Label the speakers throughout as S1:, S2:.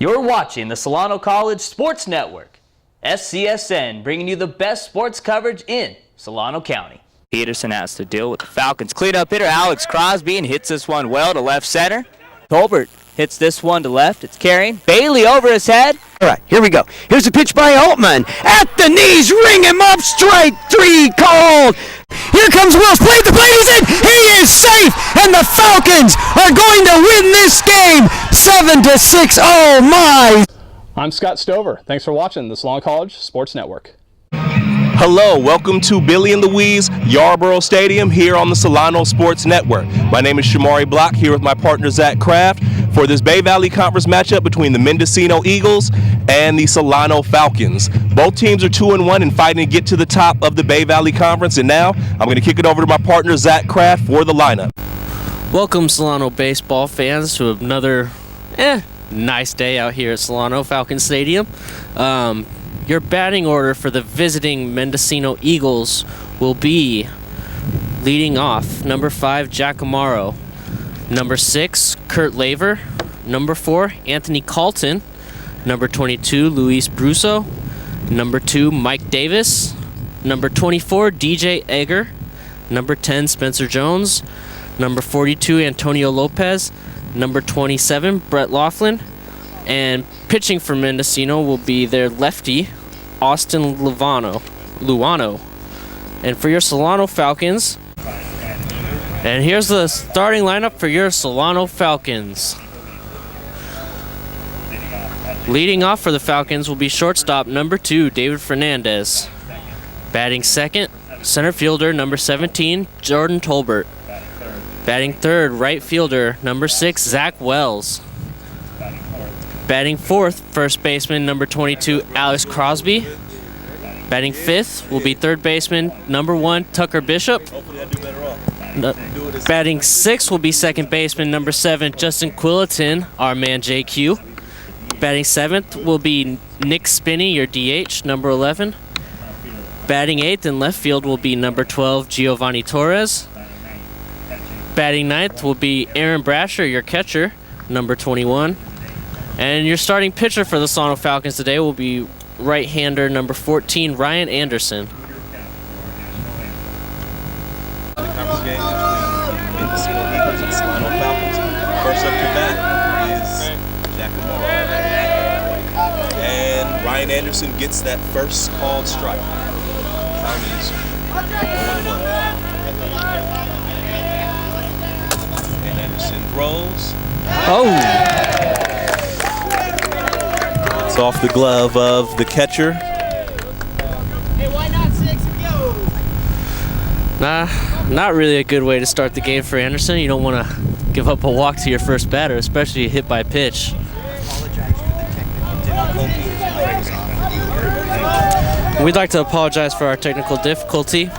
S1: You're watching the Solano College Sports Network, SCSN, bringing you the best sports coverage in Solano County.
S2: Peterson has to deal with the Falcons. Cleanup hitter Alex Crosby and hits this one well to left center. Tolbert hits this one to left. It's carrying. Bailey over his head.
S3: All right, here we go. Here's a pitch by Altman. At the knees, ring him up, strike three called. Here comes Wills, played the plate, he's in. He is safe, and the Falcons are going to win this game 7-6. Oh my.
S4: I'm Scott Stover. Thanks for watching the Solano College Sports Network.
S5: Hello, welcome to Billy and Louise Yarborough Stadium here on the Solano Sports Network. My name is Shamari Block here with my partner Zach Kraft for this Bay Valley Conference matchup between the Mendocino Eagles and the Solano Falcons. Both teams are 2-1 and fighting to get to the top of the Bay Valley Conference, and now I'm going to kick it over to my partner Zach Kraft for the lineup.
S6: Welcome, Solano baseball fans, to another nice day out here at Solano Falcon Stadium. Your batting order for the visiting Mendocino Eagles will be leading off number 5, Jack Amaro, number 6, Kurt Laver, number 4, Anthony Calton, number 22, Luis Brusso, number 2, Mike Davis, number 24, DJ Egger, number 10, Spencer Jones, number 42, Antonio Lopez, number 27, Brett Laughlin, and pitching for Mendocino will be their lefty, Austin Luano. And for your Solano Falcons, and here's the starting lineup for your Solano Falcons. Leading off for the Falcons will be shortstop number 2, David Fernandez. Batting second, center fielder number 17, Jordan Tolbert. Batting third, right fielder number 6, Zach Wells. Batting fourth, first baseman number 22, Alex Crosby. Batting fifth will be third baseman number 1, Tucker Bishop. Batting sixth will be second baseman number 7, Justin Quilliton, our man JQ. Batting seventh will be Nick Spinney, your DH, number 11. Batting eighth in left field will be number 12, Giovanni Torres. Batting ninth will be Aaron Brasher, your catcher, number 21. And your starting pitcher for the Solano Falcons today will be right-hander number 14, Ryan Anderson.
S5: The conference game between Mendocino Eagles and Solano Falcons. First up to bat is Jack Amaro. And Ryan Anderson gets that first called strike. Count is 1-1. And Anderson throws.
S6: Oh!
S5: It's off the glove of the catcher.
S7: Hey, why not 6? Go!
S6: Not really a good way to start the game for Anderson. You don't want to give up a walk to your first batter, especially hit by pitch. We'd like to apologize for our technical difficulty.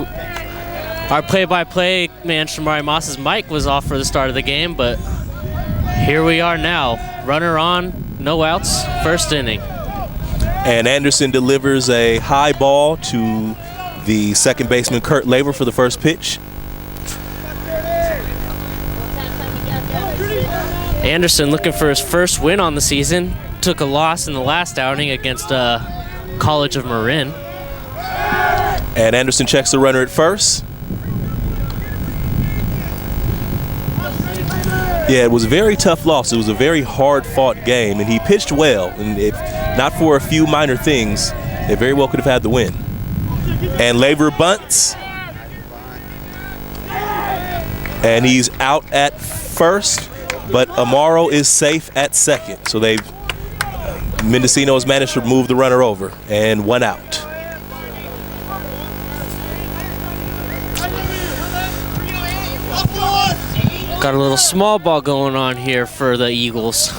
S6: Our play-by-play man, Shamari Moss's mic was off for the start of the game, but here we are now. Runner on, no outs, first inning.
S5: And Anderson delivers a high ball to the second baseman, Kurt Laver, for the first pitch.
S6: Anderson looking for his first win on the season. Took a loss in the last outing against College of Marin.
S5: And Anderson checks the runner at first. Yeah, it was a very tough loss. It was a very hard-fought game, and he pitched well. And if not for a few minor things, they very well could have had the win. And Laver bunts. And he's out at first, but Amaro is safe at second. So Mendocino has managed to move the runner over, and 1 out.
S6: Got a little small ball going on here for the Eagles.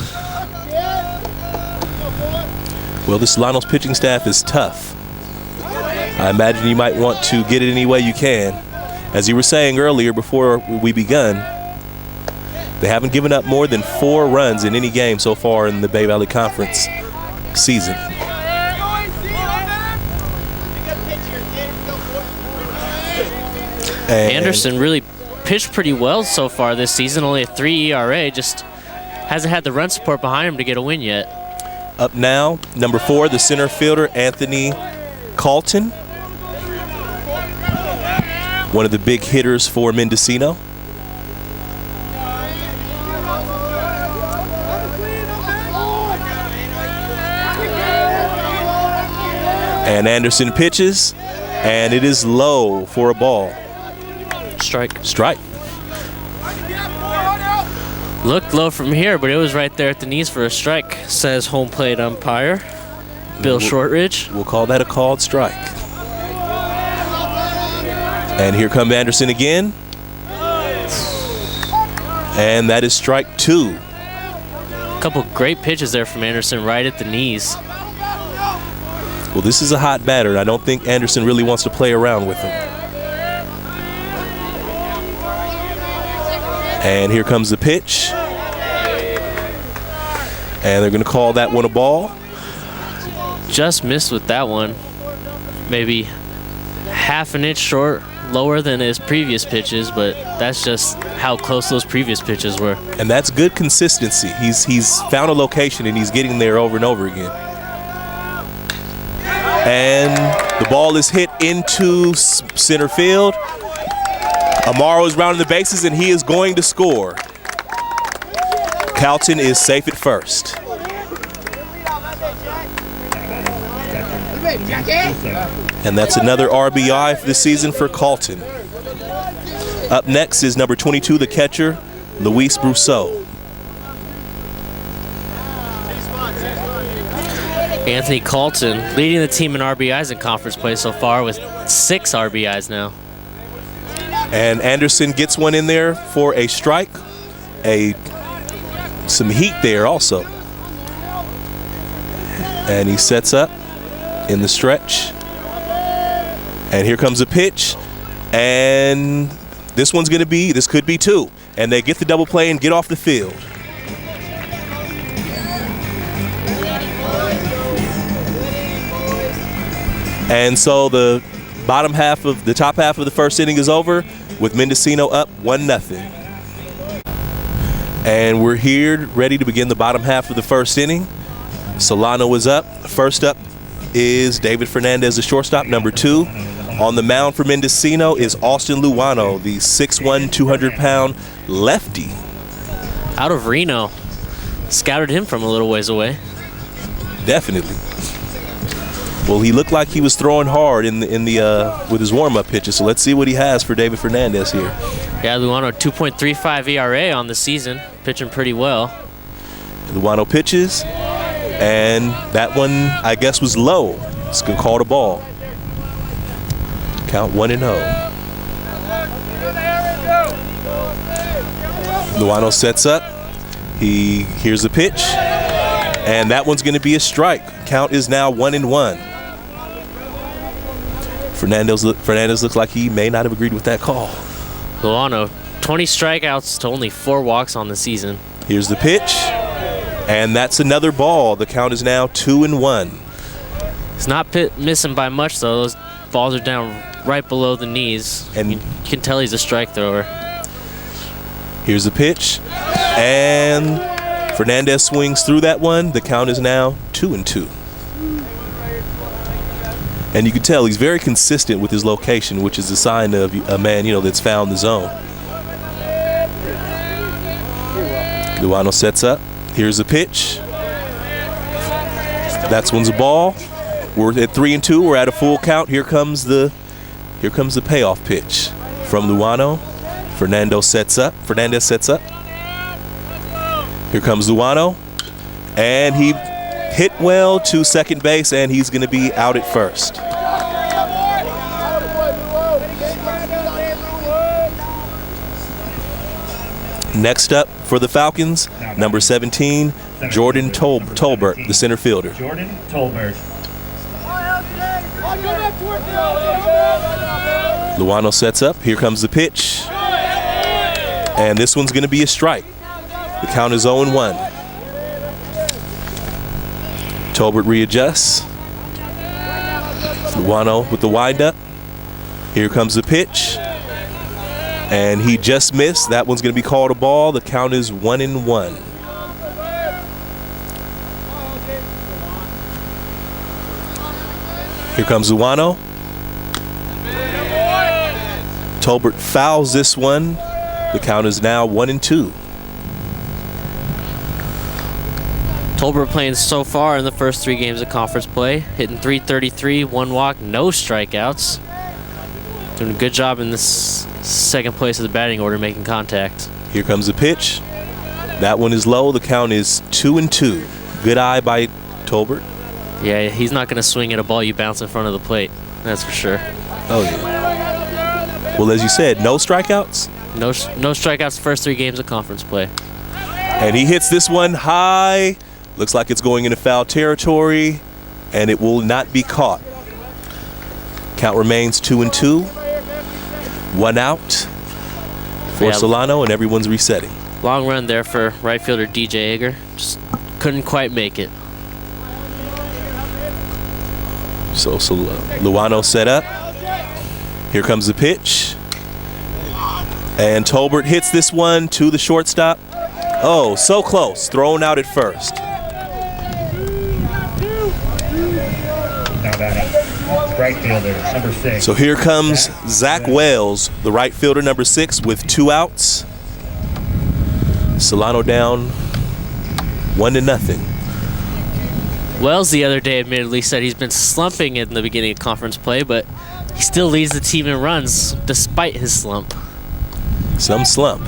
S5: Well, the Solano's pitching staff is tough. I imagine you might want to get it any way you can. As you were saying earlier before we begun, they haven't given up more than 4 runs in any game so far in the Bay Valley Conference season.
S6: Anderson really pitched pretty well so far this season, only a 3 ERA, just hasn't had the run support behind him to get a win yet.
S5: Up now, number 4, the center fielder, Anthony Carlton. One of the big hitters for Mendocino. And Anderson pitches, and it is low for a ball.
S6: Strike.
S5: Strike.
S6: Looked low from here, but it was right there at the knees for a strike, says home plate umpire Bill Shortridge.
S5: We'll call that a called strike. And here comes Anderson again. And that is strike 2.
S6: A couple great pitches there from Anderson right at the knees.
S5: Well, this is a hot batter, and I don't think Anderson really wants to play around with him. And here comes the pitch. And they're going to call that one a ball.
S6: Just missed with that one. Maybe half an inch short, lower than his previous pitches, but that's just how close those previous pitches were.
S5: And that's good consistency. He's found a location, and he's getting there over and over again. And the ball is hit into center field. Amaro is rounding the bases, and he is going to score. Carlton is safe at first. And that's another RBI for this season for Carlton. Up next is number 22, the catcher, Luis Brousseau.
S6: Anthony Carlton leading the team in RBIs in conference play so far with 6 RBIs now.
S5: And Anderson gets one in there for a strike. Some heat there also. And he sets up in the stretch. And here comes a pitch. And this could be 2. And they get the double play and get off the field. And so the top half of the first inning is over with Mendocino up 1-0. And we're here ready to begin the bottom half of the first inning. Solano is up. First up is David Fernandez, the shortstop, number 2. On the mound for Mendocino is Austin Luano, the 6'1", 200-pound lefty.
S6: Out of Reno. Scouted him from a little ways away.
S5: Definitely. Well, he looked like he was throwing hard with his warm-up pitches. So let's see what he has for David Fernandez here.
S6: Yeah, Luano 2.35 ERA on the season, pitching pretty well.
S5: Luano pitches, and that one I guess was low. It's gonna call the ball. Count 1-0. Luano sets up. He hears the pitch, and that one's gonna be a strike. Count is now 1-1. Fernandez looks like he may not have agreed with that call.
S6: Solano, 20 strikeouts to only 4 walks on the season.
S5: Here's the pitch, and that's another ball. The count is now 2-1.
S6: He's not missing by much, though. Those balls are down right below the knees.
S5: And
S6: you can tell he's a strike thrower.
S5: Here's the pitch, and Fernandez swings through that one. The count is now 2-2. And you can tell he's very consistent with his location, which is a sign of a man, that's found the zone. Luano sets up. Here's the pitch. That one's a ball. We're at 3-2. We're at a full count. Here comes the payoff pitch from Luano. Fernandez sets up. Here comes Luano, and he hit well to second base, and he's going to be out at first. Next up for the Falcons, number 17, Jordan Tolbert, the center fielder.
S8: Jordan Tolbert.
S5: Luano sets up. Here comes the pitch. And this one's going to be a strike. The count is 0-1. Tolbert readjusts. Luano with the windup. Here comes the pitch. And he just missed. That one's going to be called a ball. The count is 1-1. Here comes Solano. Tolbert fouls this one. The count is now 1-2.
S6: Tolbert playing so far in the first 3 games of conference play, hitting .333, 1 walk, no strikeouts. Doing a good job in this second place of the batting order, making contact.
S5: Here comes the pitch. That one is low. The count is 2-2. Good eye by Tolbert.
S6: Yeah, he's not going to swing at a ball you bounce in front of the plate. That's for sure.
S5: Oh, yeah. Well, as you said, no strikeouts?
S6: No strikeouts first 3 games of conference play.
S5: And he hits this one high. Looks like it's going into foul territory, and it will not be caught. Count remains 2-2. 1 out for Solano, and everyone's resetting.
S6: Long run there for right fielder DJ Egger. Just couldn't quite make it.
S5: So Luano set up. Here comes the pitch. And Tolbert hits this one to the shortstop. Oh, so close. Thrown out at first.
S8: Now batting, right fielder, number 6.
S5: So here comes Zach Wells, the right fielder, number 6, with 2 outs. Solano down 1-0.
S6: Wells the other day admittedly said he's been slumping in the beginning of conference play, but he still leads the team in runs despite his slump.
S5: Some slump.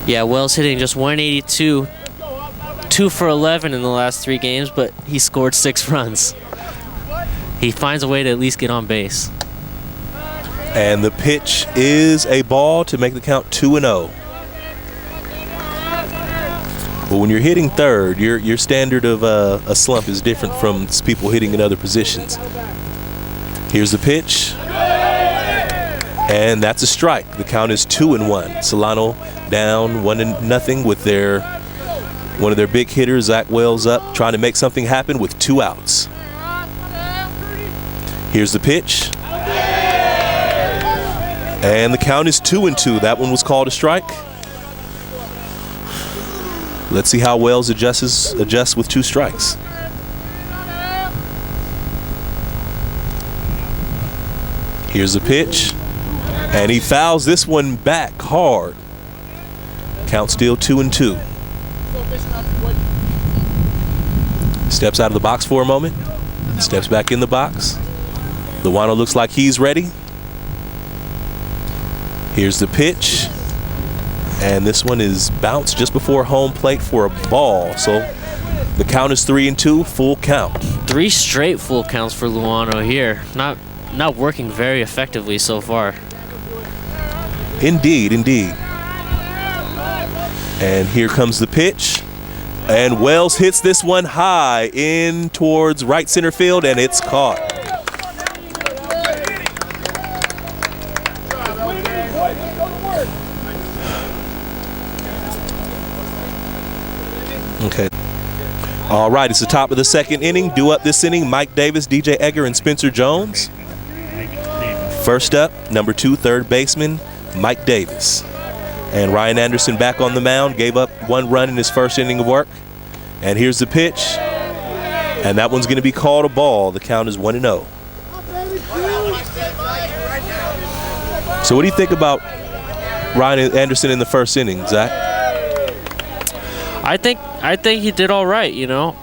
S6: Yeah, Wells hitting just 182, 2 for 11 in the last 3 games, but he scored 6 runs. He finds a way to at least get on base.
S5: And the pitch is a ball to make the count 2-0. But when you're hitting third, your standard of a slump is different from people hitting in other positions. Here's the pitch. And that's a strike. The count is 2-1. Solano down 1-0 with one of their big hitters, Zach Wells, up, trying to make something happen with 2 outs. Here's the pitch. And the count is 2-2. That one was called a strike. Let's see how Wells adjusts with 2 strikes. Here's the pitch. And he fouls this one back hard. Count still 2-2. Steps out of the box for a moment. Steps back in the box. Luano looks like he's ready. Here's the pitch. And this one is bounced just before home plate for a ball. So the count is 3-2, full count.
S6: 3 straight full counts for Luano here. Not working very effectively so far.
S5: Indeed, indeed. And here comes the pitch. And Wells hits this one high in towards right center field, and it's caught. Okay. All right, it's the top of the 2nd inning. Due up this inning, Mike Davis, DJ Egger, and Spencer Jones. First up, number 2, third baseman, Mike Davis. And Ryan Anderson back on the mound, gave up 1 run in his first inning of work. And here's the pitch. And that one's going to be called a ball. The count is 1-0. So what do you think about Ryan Anderson in the first inning, Zach?
S6: I think he did all right, you know.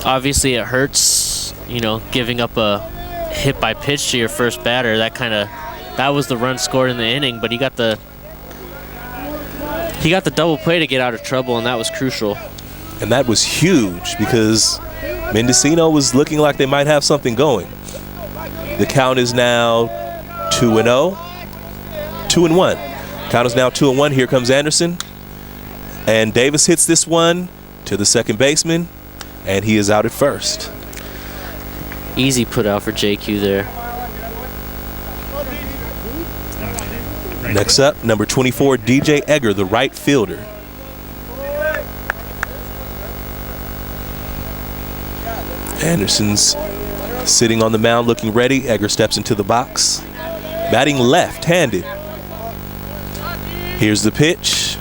S6: Obviously it hurts, you know, giving up a hit by pitch to your first batter. That was the run scored in the inning, but he got the double play to get out of trouble, and that was crucial.
S5: And that was huge because Mendocino was looking like they might have something going. The count is now 2-0. 2-1. Count is now 2-1. Here comes Anderson. And Davis hits this one to the second baseman, and he is out at first.
S6: Easy put out for JQ there.
S5: Next up, number 24, DJ Egger, the right fielder. Anderson's sitting on the mound looking ready. Egger steps into the box, batting left-handed. Here's the pitch.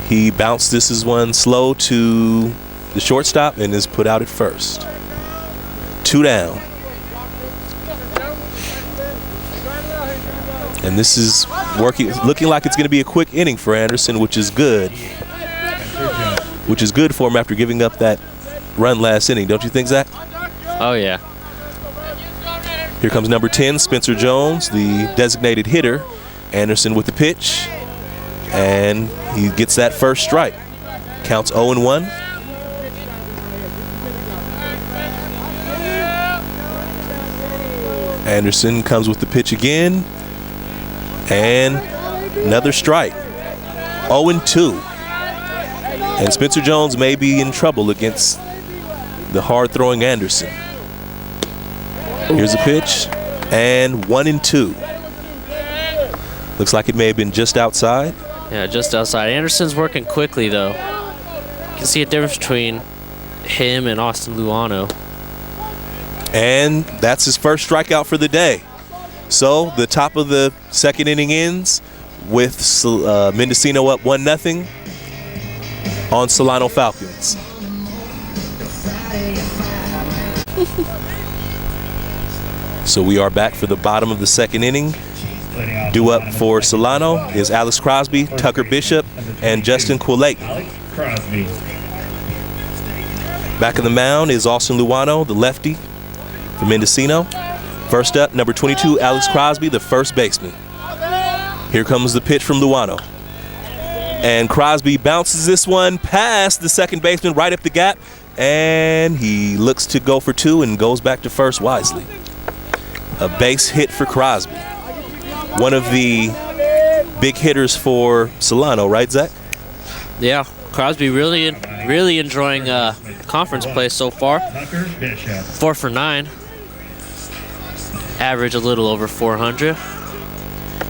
S5: He bounced this is one slow to the shortstop, and is put out at first. 2 down. And this is looking like it's going to be a quick inning for Anderson, which is good. Which is good for him after giving up that run last inning, don't you think, Zach?
S6: Oh, yeah.
S5: Here comes number 10, Spencer Jones, the designated hitter. Anderson with the pitch, and he gets that first strike. Counts 0-1. Anderson comes with the pitch again, and another strike. 0-2. And Spencer Jones may be in trouble against the hard-throwing Anderson. Here's a pitch, and 1-2. Looks like it may have been just outside.
S6: Yeah, just outside. Anderson's working quickly, though. You can see a difference between him and Austin Luano.
S5: And that's his first strikeout for the day. So the top of the second inning ends with Mendocino up 1-0 on Solano Falcons. So we are back for the bottom of the second inning. Due up for Solano is Alex Crosby, Tucker Bishop, and Justin Quillayton. Back of the mound is Austin Luano, the lefty for Mendocino. First up, number 22, Alex Crosby, the first baseman. Here comes the pitch from Luano. And Crosby bounces this one past the second baseman, right up the gap, and he looks to go for 2 and goes back to first wisely. A base hit for Crosby. One of the big hitters for Solano, right, Zach?
S6: Yeah, Crosby really enjoying conference play so far. 4 for 9. Average a little over 400.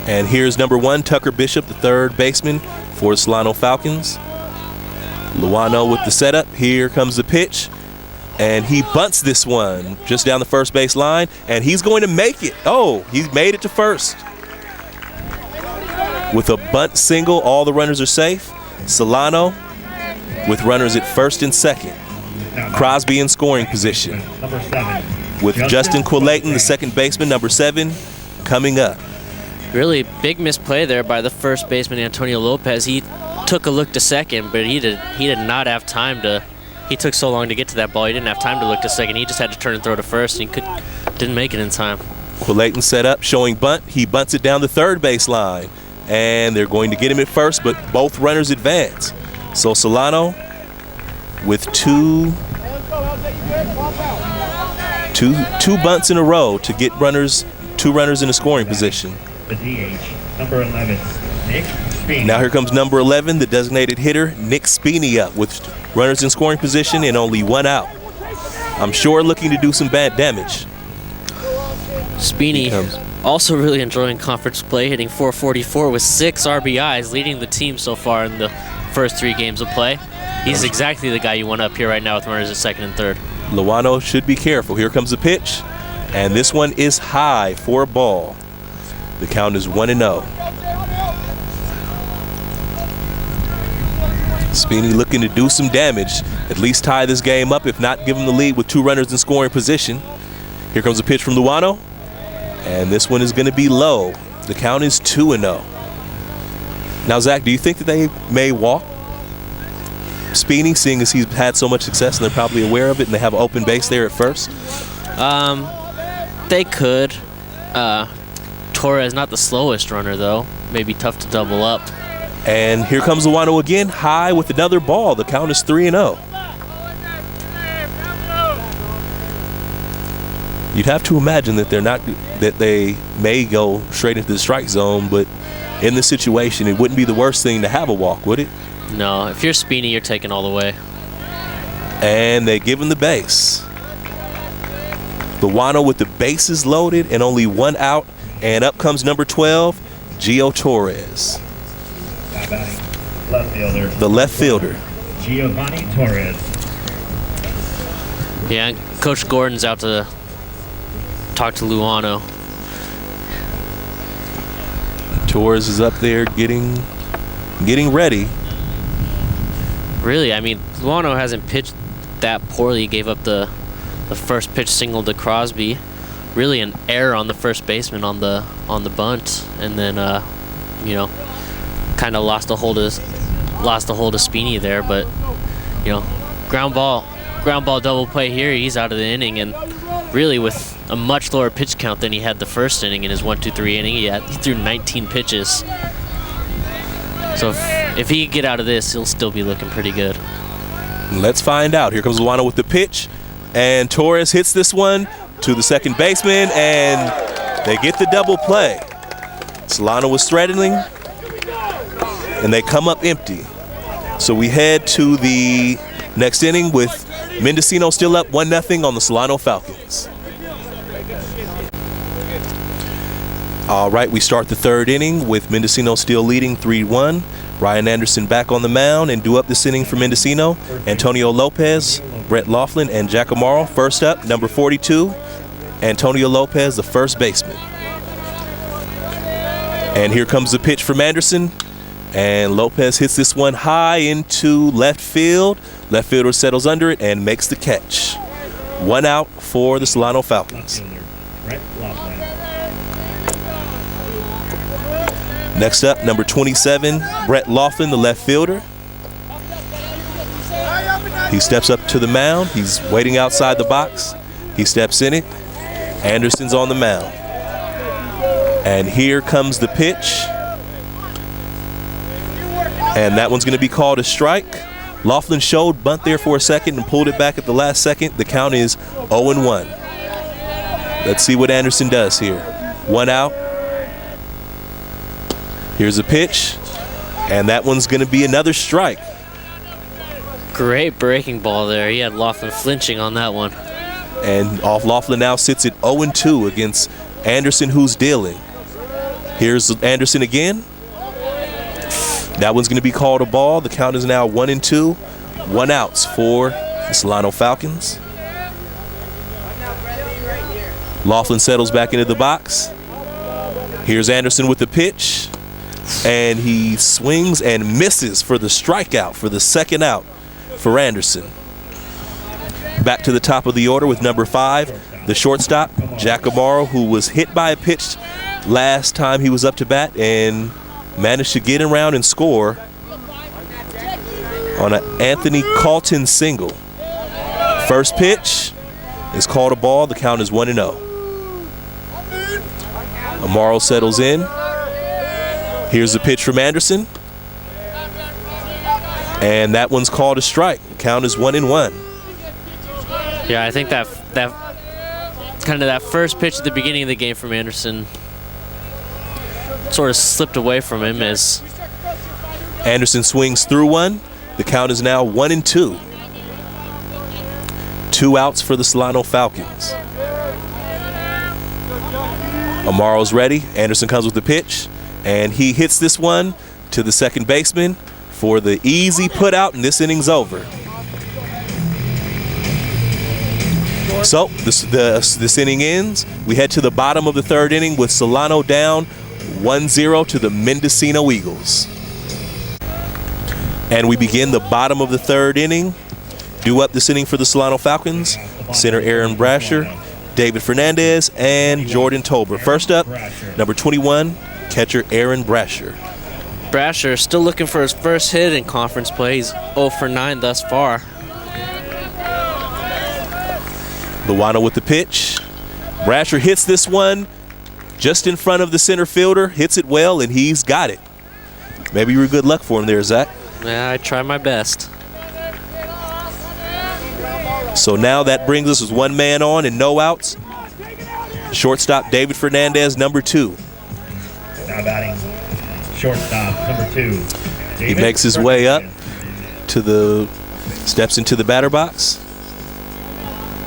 S5: And here's number 1, Tucker Bishop, the third baseman for the Solano Falcons. Luano with the setup. Here comes the pitch. And he bunts this one just down the first base line, and he's going to make it. Oh, he made it to first. With a bunt single, all the runners are safe. Solano with runners at first and second. Crosby in scoring position. With Justin Quillayton, the second baseman, number 7, coming up.
S6: Really big misplay there by the first baseman, Antonio Lopez. He took a look to second, but he did not have time to. He took so long to get to that ball, he didn't have time to look to second. He just had to turn and throw to first, and he didn't make it in time.
S5: Quillayton set up, showing bunt. He bunts it down the third base line. And they're going to get him at first, but both runners advance. So Solano with two bunts in a row to get two runners in a scoring position.
S8: The DH, number 11, Nick Spini.
S5: Now here comes number 11, the designated hitter, Nick Spini, up with runners in scoring position and only 1 out. I'm sure looking to do some bad damage.
S6: Spini also really enjoying conference play, hitting .444 with 6 RBIs, leading the team so far in the first 3 games of play. He's exactly the guy you want up here right now with runners at second and third.
S5: Luano should be careful. Here comes the pitch, and this one is high for a ball. The count is 1-0. Spini looking to do some damage, at least tie this game up, if not give him the lead with 2 runners in scoring position. Here comes a pitch from Luano, and this one is going to be low. The count is 2-0. Now, Zach, do you think that they may walk Spini, seeing as he's had so much success and they're probably aware of it and they have an open base there at first?
S6: They could. Torres, not the slowest runner, though. Maybe tough to double up.
S5: And here comes Luano again, high with another ball. The count is 3-0. You'd have to imagine that they may go straight into the strike zone, but in this situation, it wouldn't be the worst thing to have a walk, would it?
S6: No, if you're Spini, you're taking all the way.
S5: And they give him the base. Luano with the bases loaded and only 1 out, and up comes number 12, Gio Torres.
S8: Left fielder.
S5: The left fielder.
S8: Giovanni Torres.
S6: Yeah, and Coach Gordon's out to talk to Luano.
S5: Torres is up there getting ready.
S6: Really, I mean, Luano hasn't pitched that poorly. He gave up the first pitch single to Crosby. Really an error on the first baseman on the bunt, and then you know, kind of lost a hold of Spini there. But you know, ground ball double play here. He's out of the inning, and really with a much lower pitch count than he had the first inning in his 1-2-3 inning. He threw 19 pitches. So if he could get out of this, he'll still be looking pretty good.
S5: Let's find out. Here comes Solano with the pitch, and Torres hits this one to the second baseman, and they get the double play. Solano was threatening, and they come up empty. So we head to the next inning with Mendocino still up 1-0 on the Solano Falcons. All right, we start the third inning with Mendocino still leading 3-1. Ryan Anderson back on the mound, and due up this inning for Mendocino, Antonio Lopez, Brett Laughlin, and Jack Amaro. First up, number 42, Antonio Lopez, the first baseman. And here comes the pitch from Anderson, and Lopez hits this one high into left field. Left fielder settles under it and makes the catch. 1 out for the Solano Falcons. Next up, number 27, Brett Laughlin, the left fielder. He steps up to the mound. He's waiting outside the box. He steps in it. Anderson's on the mound. And here comes the pitch. And that one's going to be called a strike. Laughlin showed bunt there for a second and pulled it back at the last second. The count is 0-1. Let's see what Anderson does here. 1 out. Here's a pitch, and that one's going to be another strike.
S6: Great breaking ball there. He had Laughlin flinching on that one.
S5: And off Laughlin now sits at 0-2 against Anderson, who's dealing. Here's Anderson again. That one's going to be called a ball. The count is now 1-2. 1 outs for the Solano Falcons. Laughlin settles back into the box. Here's Anderson with the pitch. And he swings and misses for the strikeout, for the second out for Anderson. Back to the top of the order with number 5, the shortstop, Jack Amaro, who was hit by a pitch last time he was up to bat and managed to get around and score on an Anthony Calton single. First pitch is called a ball. The count is 1-0. Amaro settles in. Here's the pitch from Anderson. And that one's called a strike. The count is 1-1.
S6: Yeah, I think that kind of that first pitch at the beginning of the game from Anderson sort of slipped away from him as
S5: Anderson swings through one. The count is now 1-2. 2 outs for the Solano Falcons. Amaro's ready. Anderson comes with the pitch, and he hits this one to the second baseman for the easy put out, and this inning's over. So this inning ends. We head to the bottom of the third inning with Solano down 1-0 to the Mendocino Eagles. And we begin the bottom of the third inning. Due up this inning for the Solano Falcons, center Aaron Brasher, David Fernandez, and Jordan Tolbert. First up, number 21, catcher Aaron Brasher.
S6: Brasher still looking for his first hit in conference play. He's 0 for 9 thus far.
S5: Luano with the pitch. Brasher hits this one just in front of the center fielder, hits it well, and he's got it. Maybe you're good luck for him there, Zach.
S6: Yeah, I try my best.
S5: So now that brings us with 1 man on and no outs. Shortstop David Fernandez, number 2.
S8: Now batting shortstop, number 2.
S5: He makes his way up to the, steps into the batter box.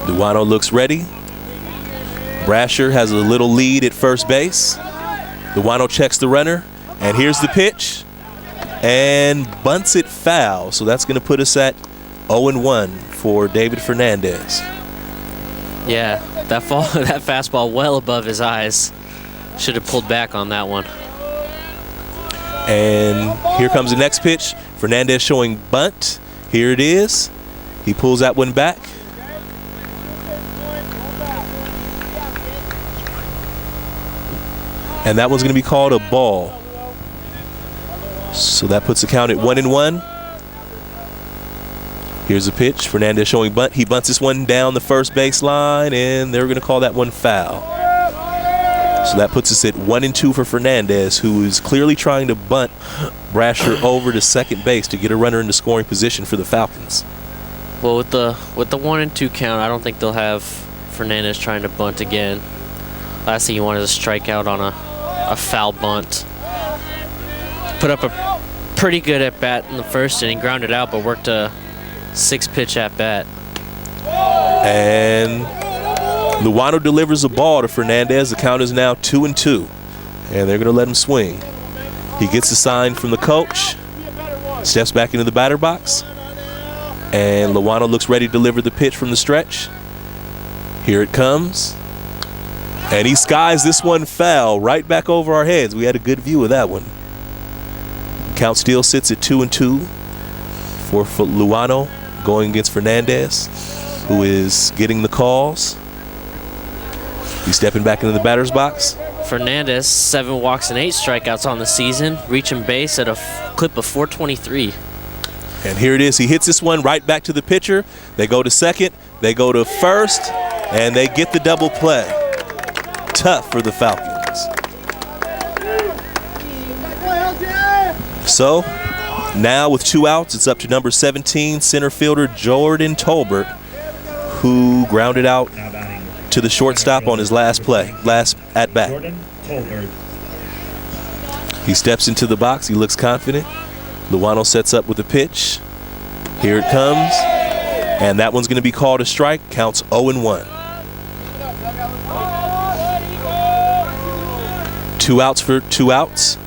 S5: Luano looks ready. Brasher has a little lead at first base. Luano checks the runner, and here's the pitch, and bunts it foul. So that's going to put us at 0-1 for David Fernandez.
S6: Yeah, that fastball well above his eyes. Should have pulled back on that one.
S5: And here comes the next pitch. Fernandez showing bunt. Here it is. He pulls that one back. And that one's going to be called a ball. So that puts the count at 1-1. Here's a pitch. Fernandez showing bunt. He bunts this one down the first baseline, and they're going to call that one foul. So that puts us at 1-2 for Fernandez, who is clearly trying to bunt Brasher over to second base to get a runner into scoring position for the Falcons.
S6: Well, with the 1-2 count, I don't think they'll have Fernandez trying to bunt again. Last thing he wanted to strike out on a foul bunt. Put up a pretty good at bat in the first inning, grounded out, but worked a 6-pitch at bat.
S5: And Luano delivers a ball to Fernandez. The count is now 2-2, and they're going to let him swing. He gets a sign from the coach, steps back into the batter box, and Luano looks ready to deliver the pitch from the stretch. Here it comes, and he skies this one foul right back over our heads. We had a good view of that one. Count still sits at 2-2 for Luano going against Fernandez, who is getting the calls. He's stepping back into the batter's box.
S6: Fernandez, 7 walks and 8 strikeouts on the season, reaching base at a clip of 423.
S5: And here it is. He hits this one right back to the pitcher. They go to second, they go to first, and they get the double play. Tough for the Falcons. So now with 2 outs, it's up to number 17, center fielder Jordan Tolbert, who grounded out to the shortstop on his last at bat.
S8: Jordan Tolbert.
S5: He steps into the box. He looks confident. Luano sets up with a pitch. Here it comes. And that one's going to be called a strike. Counts 0-1. 2 outs for 2 outs.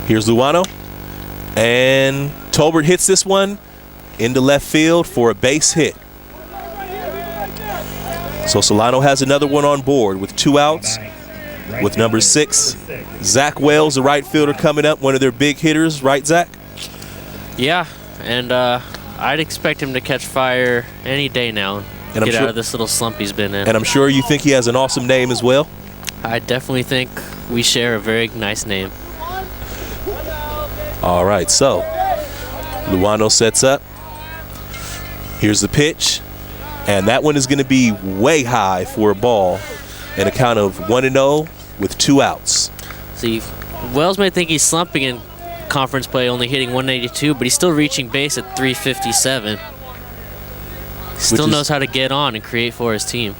S5: Here's Luano. And Tolbert hits this one into left field for a base hit. So Solano has another one on board with 2 outs. With number 6, Zach Wells, the right fielder, coming up, one of their big hitters, right, Zach?
S6: Yeah, and I'd expect him to catch fire any day now and get out of this little slump he's been in.
S5: And I'm sure you think he has an awesome name as well?
S6: I definitely think we share a very nice name.
S5: All right, so Luano sets up. Here's the pitch. And that one is going to be way high for a ball, and a count of 1-0 with 2 outs.
S6: See, Wells may think he's slumping in conference play, only hitting 182, but he's still reaching base at 357. Still knows how to get on and create for his team.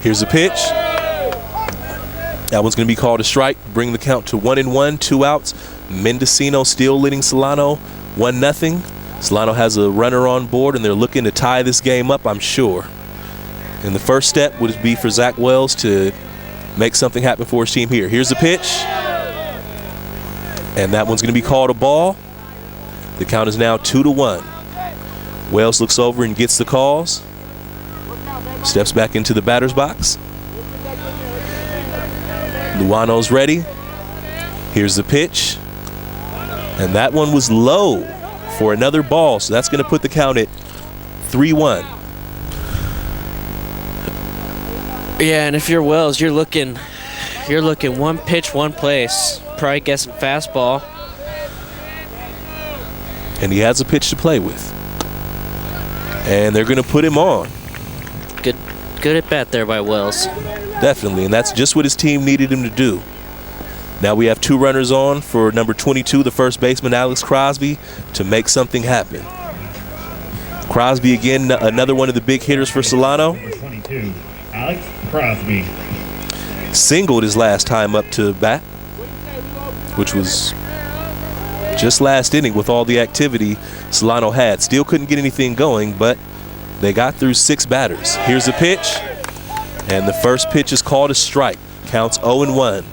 S5: Here's the pitch. That one's going to be called a strike. Bring the count to 1-1, 2 outs. Mendocino still leading Solano 1-0. Solano has a runner on board, and they're looking to tie this game up, I'm sure. And the first step would be for Zach Wells to make something happen for his team here. Here's the pitch. And that one's going to be called a ball. The count is now 2-1. Wells looks over and gets the calls. Steps back into the batter's box. Luano's ready. Here's the pitch. And that one was low for another ball, so that's going to put the count at 3-1.
S6: Yeah, and if you're Wells, you're looking one pitch, one place. Probably guessing fastball.
S5: And he has a pitch to play with. And they're going to put him on.
S6: Good at bat there by Wells.
S5: Definitely, and that's just what his team needed him to do. Now we have 2 runners on for number 22, the first baseman, Alex Crosby, to make something happen. Crosby, again, another one of the big hitters for Solano.
S8: Number 22, Alex Crosby.
S5: Singled his last time up to bat, which was just last inning with all the activity Solano had. Still couldn't get anything going, but they got through 6 batters. Here's the pitch, and the first pitch is called a strike. Counts 0-1.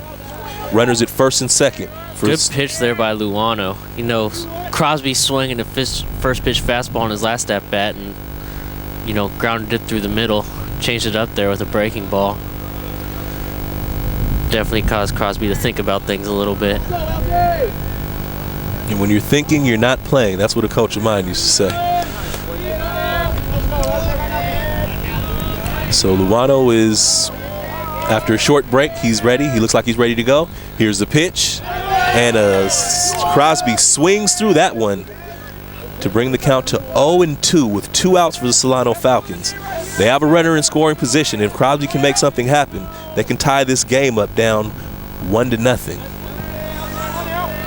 S5: Runners at first and second.
S6: Good pitch there by Luano. You know, Crosby swinging a first pitch fastball on his last at bat, and grounded it through the middle. Changed it up there with a breaking ball. Definitely caused Crosby to think about things a little bit.
S5: And when you're thinking, you're not playing. That's what a coach of mine used to say. So Luano is, after a short break, he's ready. He looks like he's ready to go. Here's the pitch. And Crosby swings through that one to bring the count to 0-2 with 2 outs for the Solano Falcons. They have a runner in scoring position. If Crosby can make something happen, they can tie this game up down 1-0.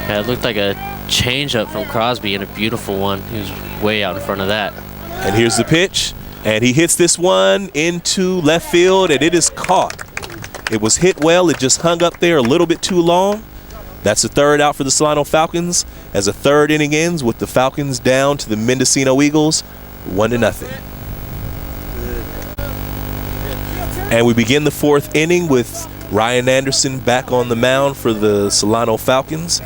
S6: Yeah, it looked like a changeup from Crosby and a beautiful one. He was way out in front of that.
S5: And here's the pitch. And he hits this one into left field, and it is caught. It was hit well. It just hung up there a little bit too long. That's the 3rd out for the Solano Falcons as the 3rd inning ends with the Falcons down to the Mendocino Eagles 1-0. And we begin the 4th inning with Ryan Anderson back on the mound for the Solano Falcons.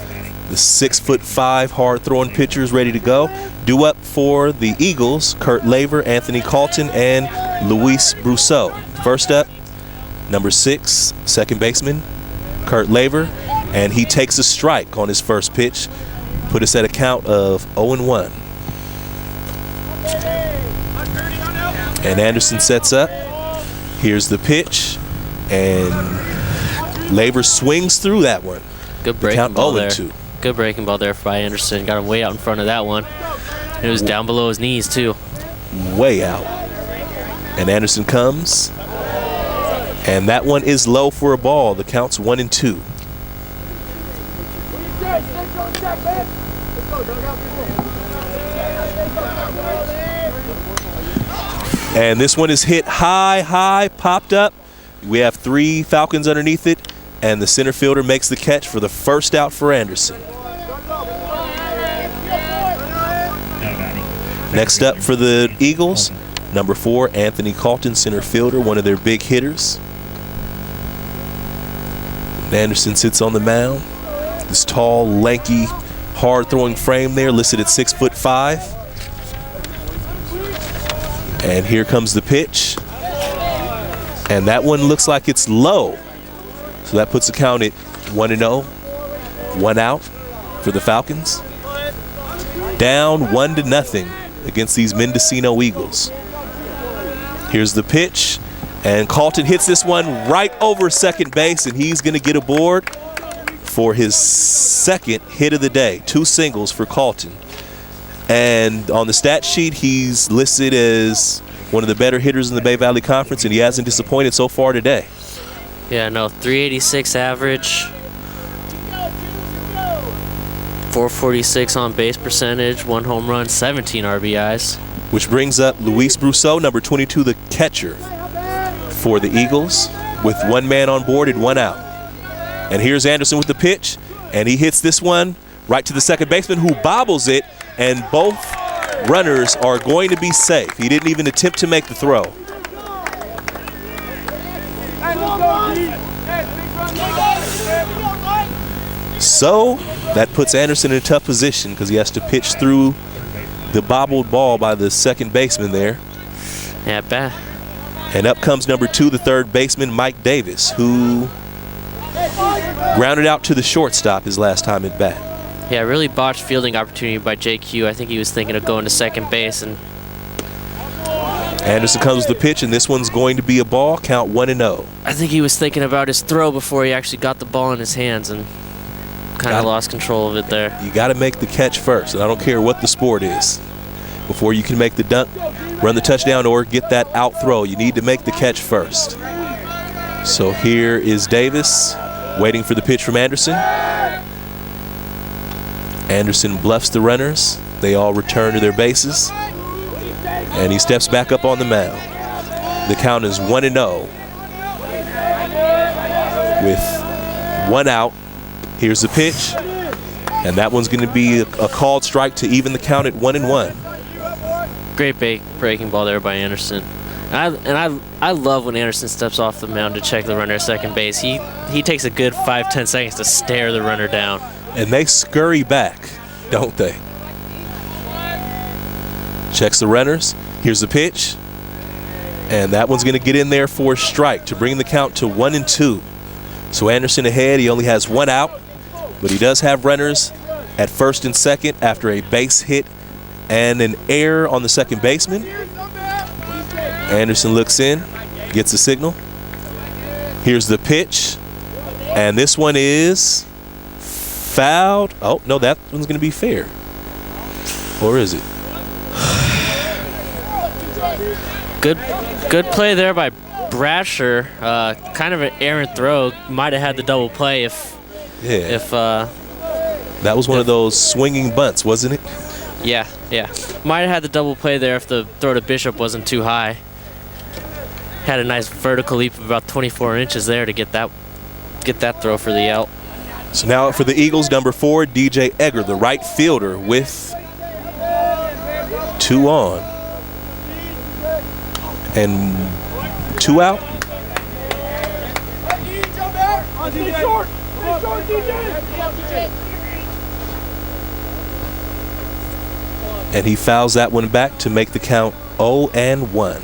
S5: The 6'5" hard-throwing pitcher is ready to go. Due up for the Eagles, Kurt Laver, Anthony Calton, and Luis Brousseau. First up, number 6, second baseman, Kurt Laver, and he takes a strike on his first pitch. Put us at a count of 0-1. And Anderson sets up. Here's the pitch, and Laver swings through that one.
S6: Good breaking ball there.
S5: 0-2.
S6: Good breaking ball there by Anderson. Got him way out in front of that one. It was down below his knees, too.
S5: Way out. And Anderson comes. And that one is low for a ball. The count's 1-2. And this one is hit high, popped up. We have 3 Falcons underneath it. And the center fielder makes the catch for the first out for Anderson. Next up for the Eagles, number 4, Anthony Calton, center fielder, one of their big hitters. Anderson sits on the mound. This tall, lanky, hard-throwing frame there, listed at 6'5". And here comes the pitch. And that one looks like it's low. So that puts the count at 1-0, 1 out for the Falcons. Down 1-0 against these Mendocino Eagles. Here's the pitch, and Calton hits this one right over second base, and he's going to get aboard for his 2nd hit of the day. 2 singles for Calton. And on the stat sheet, he's listed as one of the better hitters in the Bay Valley Conference, and he hasn't disappointed so far today.
S6: Yeah, no, 386 average, 446 on base percentage, 1 home run, 17 RBIs.
S5: Which brings up Luis Brousseau, number 22, the catcher for the Eagles, with 1 man on board and 1 out. And here's Anderson with the pitch, and he hits this one right to the second baseman, who bobbles it, and both runners are going to be safe. He didn't even attempt to make the throw. So that puts Anderson in a tough position because he has to pitch through the bobbled ball by the second baseman there.
S6: Yeah, bad.
S5: And up comes number 2, the third baseman, Mike Davis, who grounded out to the shortstop his last time at bat.
S6: Yeah, really botched fielding opportunity by JQ. I think he was thinking of going to second base, and
S5: Anderson comes with the pitch, and this one's going to be a ball. Count 1-0.
S6: I think he was thinking about his throw before he actually got the ball in his hands and kind of lost control of it there.
S5: You got to make the catch first, and I don't care what the sport is. Before you can make the dunk, run the touchdown, or get that out throw, you need to make the catch first. So here is Davis waiting for the pitch from Anderson. Anderson bluffs the runners. They all return to their bases. And he steps back up on the mound. The count is 1-0 with 1 out. Here's the pitch. And that one's going to be a called strike to even the count at 1-1.
S6: Great breaking ball there by Anderson. And I love when Anderson steps off the mound to check the runner at second base. He takes a good 5-10 seconds to stare the runner down.
S5: And they scurry back, don't they? Checks the runners. Here's the pitch. And that one's going to get in there for a strike to bring the count to 1-2. So Anderson ahead. He only has 1 out, but he does have runners at first and second after a base hit and an error on the second baseman. Anderson looks in. Gets the signal. Here's the pitch. And this one is fouled. Oh, no, that one's going to be fair. Or is it?
S6: Good play there by Brasher. Kind of an errant throw. Might have had the double play if
S5: that was one of those swinging bunts, wasn't it?
S6: Yeah. Might have had the double play there if the throw to Bishop wasn't too high. Had a nice vertical leap of about 24 inches there to get that throw for the out.
S5: So now for the Eagles, number 4, DJ Egger, the right fielder, with 2 on. And 2 out. And he fouls that one back to make the count 0-1.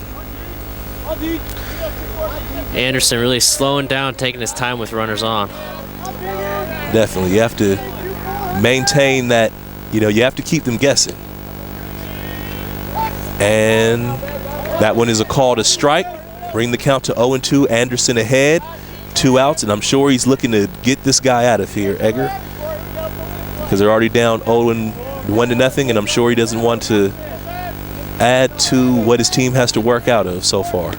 S6: Anderson really slowing down, taking his time with runners on.
S5: Definitely. You have to maintain that, you have to keep them guessing. And that one is a call to strike. Bring the count to 0-2. Anderson ahead. 2 outs, and I'm sure he's looking to get this guy out of here, Egger. Because they're already down 1-0, and I'm sure he doesn't want to add to what his team has to work out of so far.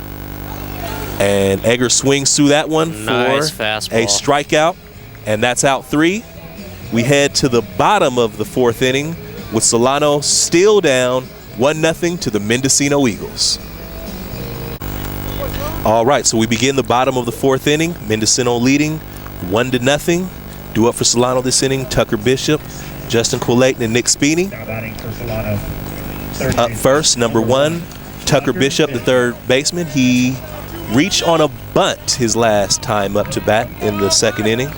S5: And Egger swings through that one for
S6: nice fastball.
S5: A strikeout, and that's out 3. We head to the bottom of the 4th inning with Solano still down 1-0 to the Mendocino Eagles. All right, so we begin the bottom of the 4th inning. Mendocino leading 1-0. Due up for Solano this inning, Tucker Bishop, Justin Quillayton, and Nick Speeney.
S8: Now batting for Solano.
S5: Up first, number 1, Tucker Bishop, the third baseman. He reached on a bunt his last time up to bat in the 2nd inning.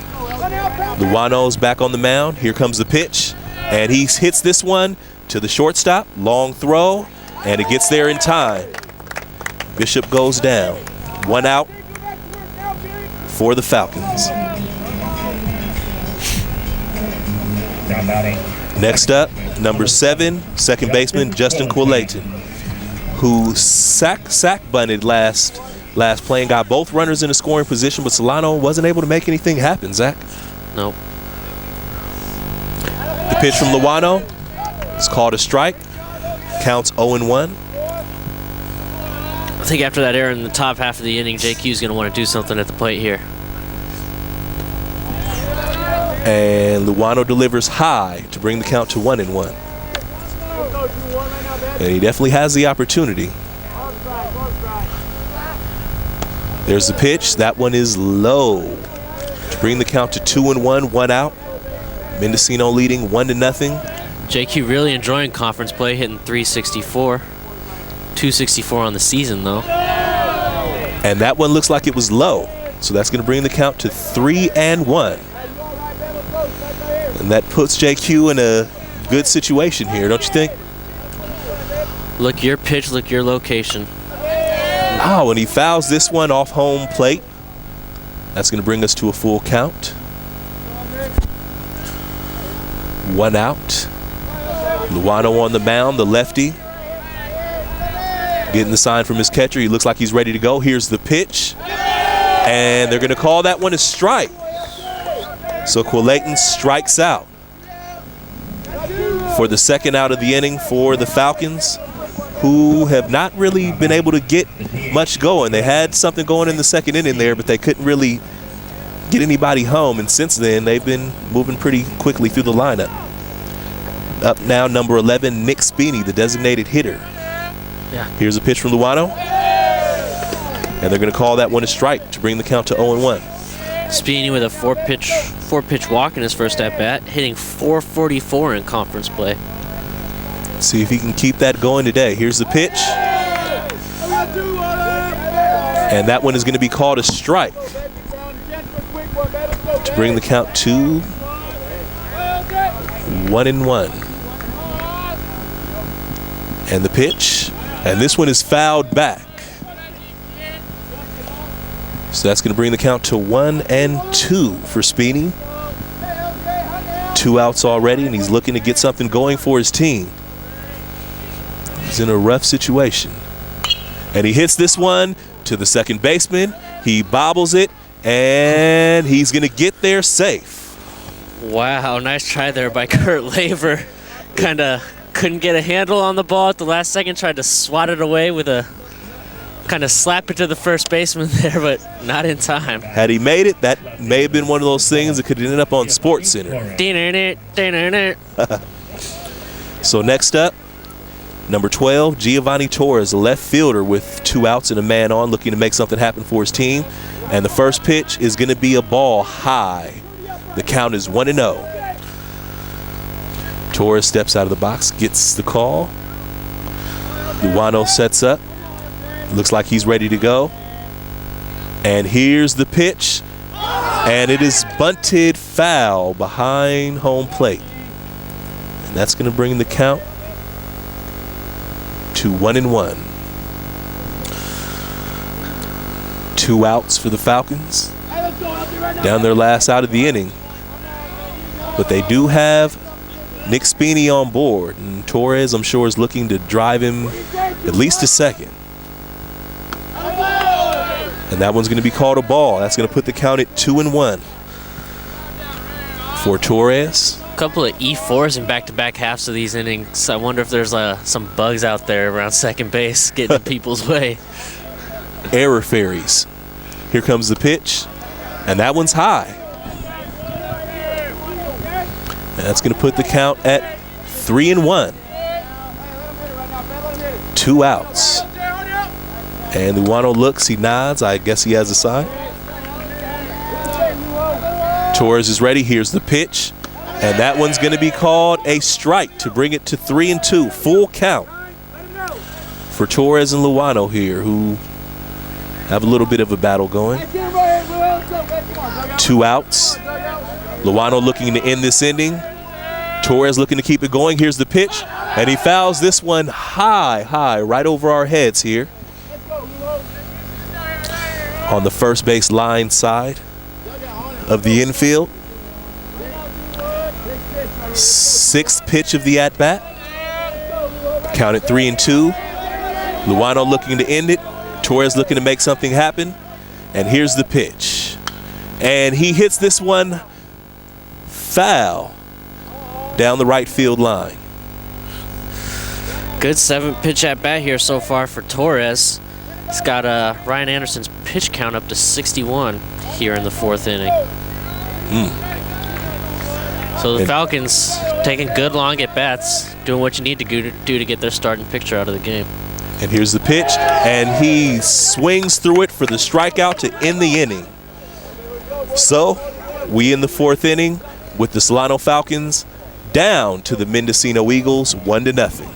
S5: Luano's back on the mound. Here comes the pitch, and he hits this one to the shortstop. Long throw, and it gets there in time. Bishop goes down. 1 out for the Falcons.
S8: Now batting.
S5: Next up, number 7, second baseman Justin Quillayton, who sack bunted last play and got both runners in a scoring position, but Solano wasn't able to make anything happen, Zach.
S6: Nope.
S5: The pitch from Luano is called a strike. Counts 0-1.
S6: I think after that error in the top half of the inning, JQ's going to want to do something at the plate here.
S5: And Luano delivers high to bring the count to 1-1. And he definitely has the opportunity. There's the pitch. That one is low to bring the count to 2-1, 1 out. Mendocino leading 1-0.
S6: JQ really enjoying conference play, hitting 364. 264 on the season, though.
S5: And that one looks like it was low. So that's going to bring the count to 3-1. And that puts JQ in a good situation here, don't you think?
S6: Look your pitch, look your location.
S5: Oh, and he fouls this one off home plate. That's going to bring us to a full count. 1 out. Luano on the mound, the lefty. Getting the sign from his catcher. He looks like he's ready to go. Here's the pitch. And they're going to call that one a strike. So Quillayton strikes out for the 2nd out of the inning for the Falcons, who have not really been able to get much going. They had something going in the 2nd inning there, but they couldn't really get anybody home. And since then, they've been moving pretty quickly through the lineup. Up now, number 11, Nick Speeney, the designated hitter.
S6: Yeah.
S5: Here's a pitch from Luano. And they're going to call that one a strike to bring the count to 0-1.
S6: Speeney with a four pitch walk in his first at bat, hitting .444 in conference play.
S5: See if he can keep that going today. Here's the pitch. And that one is going to be called a strike to bring the count to 1-1. And the pitch. And this one is fouled back. So that's going to bring the count to 1-2 for Speeney. 2 outs already, and he's looking to get something going for his team. He's in a rough situation. And he hits this one to the second baseman. He bobbles it, and he's going to get there safe.
S6: Wow, nice try there by Kurt Laver. Kind of couldn't get a handle on the ball at the last second, tried to swat it away with a kind of slap it to the first baseman there, but not in time.
S5: Had he made it, that may have been one of those things that could end up on Sports Center. So next up, number 12, Giovanni Torres, a left fielder with 2 outs and a man on, looking to make something happen for his team. And the first pitch is going to be a ball high. The count is 1-0. Torres steps out of the box, gets the call. Luano sets up. Looks like he's ready to go. And here's the pitch. And it is bunted foul behind home plate. And that's going to bring the count to 1-1. 2 outs for the Falcons. Down their last out of the inning. But they do have Nick Spini on board. And Torres, I'm sure, is looking to drive him at least a second. And that one's going to be called a ball. That's going to put the count at 2-1 for Torres.
S6: A couple of E4s in back-to-back halves of these innings. I wonder if there's some bugs out there around second base getting in people's way.
S5: Error fairies. Here comes the pitch, and that one's high. And that's going to put the count at 3-1. 2 outs. And Luano looks, he nods. I guess he has a sign. Torres is ready. Here's the pitch. And that one's going to be called a strike to bring it to 3-2. Full count for Torres and Luano here, who have a little bit of a battle going. 2 outs. Luano looking to end this inning. Torres looking to keep it going. Here's the pitch. And he fouls this one high, right over our heads here. On the first base line side of the infield. 6th pitch of the at-bat. Counted 3-2. Luano looking to end it. Torres looking to make something happen. And here's the pitch. And he hits this one foul down the right field line.
S6: Good 7th pitch at bat here so far for Torres. He's got Ryan Anderson's pitch count up to 61 here in the 4th inning. So the Falcons taking good long at bats, doing what you need to do to get their starting pitcher out of the game.
S5: And here's the pitch, and he swings through it for the strikeout to end the inning. So we in the 4th inning with the Solano Falcons down to the Mendocino Eagles 1-0.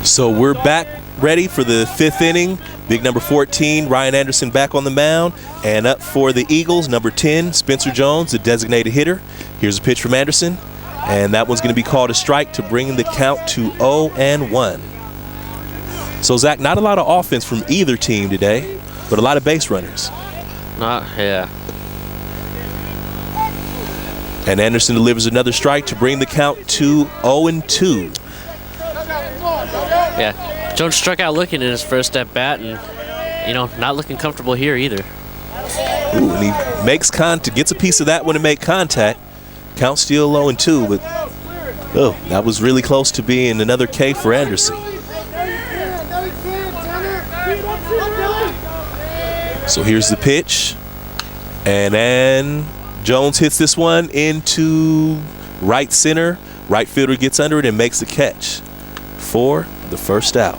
S5: So we're back ready for the 5th inning. Big number 14, Ryan Anderson back on the mound. And up for the Eagles, number 10, Spencer Jones, the designated hitter. Here's a pitch from Anderson. And that one's going to be called a strike to bring the count to 0-1. So, Zach, not a lot of offense from either team today, but a lot of base runners.
S6: Yeah.
S5: And Anderson delivers another strike to bring the count to 0-2.
S6: Yeah, Jones struck out looking in his first at bat, and not looking comfortable here either.
S5: Ooh, and he makes gets a piece of that one to make contact. Count still 0-2, but that was really close to being another K for Anderson. So here's the pitch, and then Jones hits this one into right center. Right fielder gets under it and makes the catch for the first out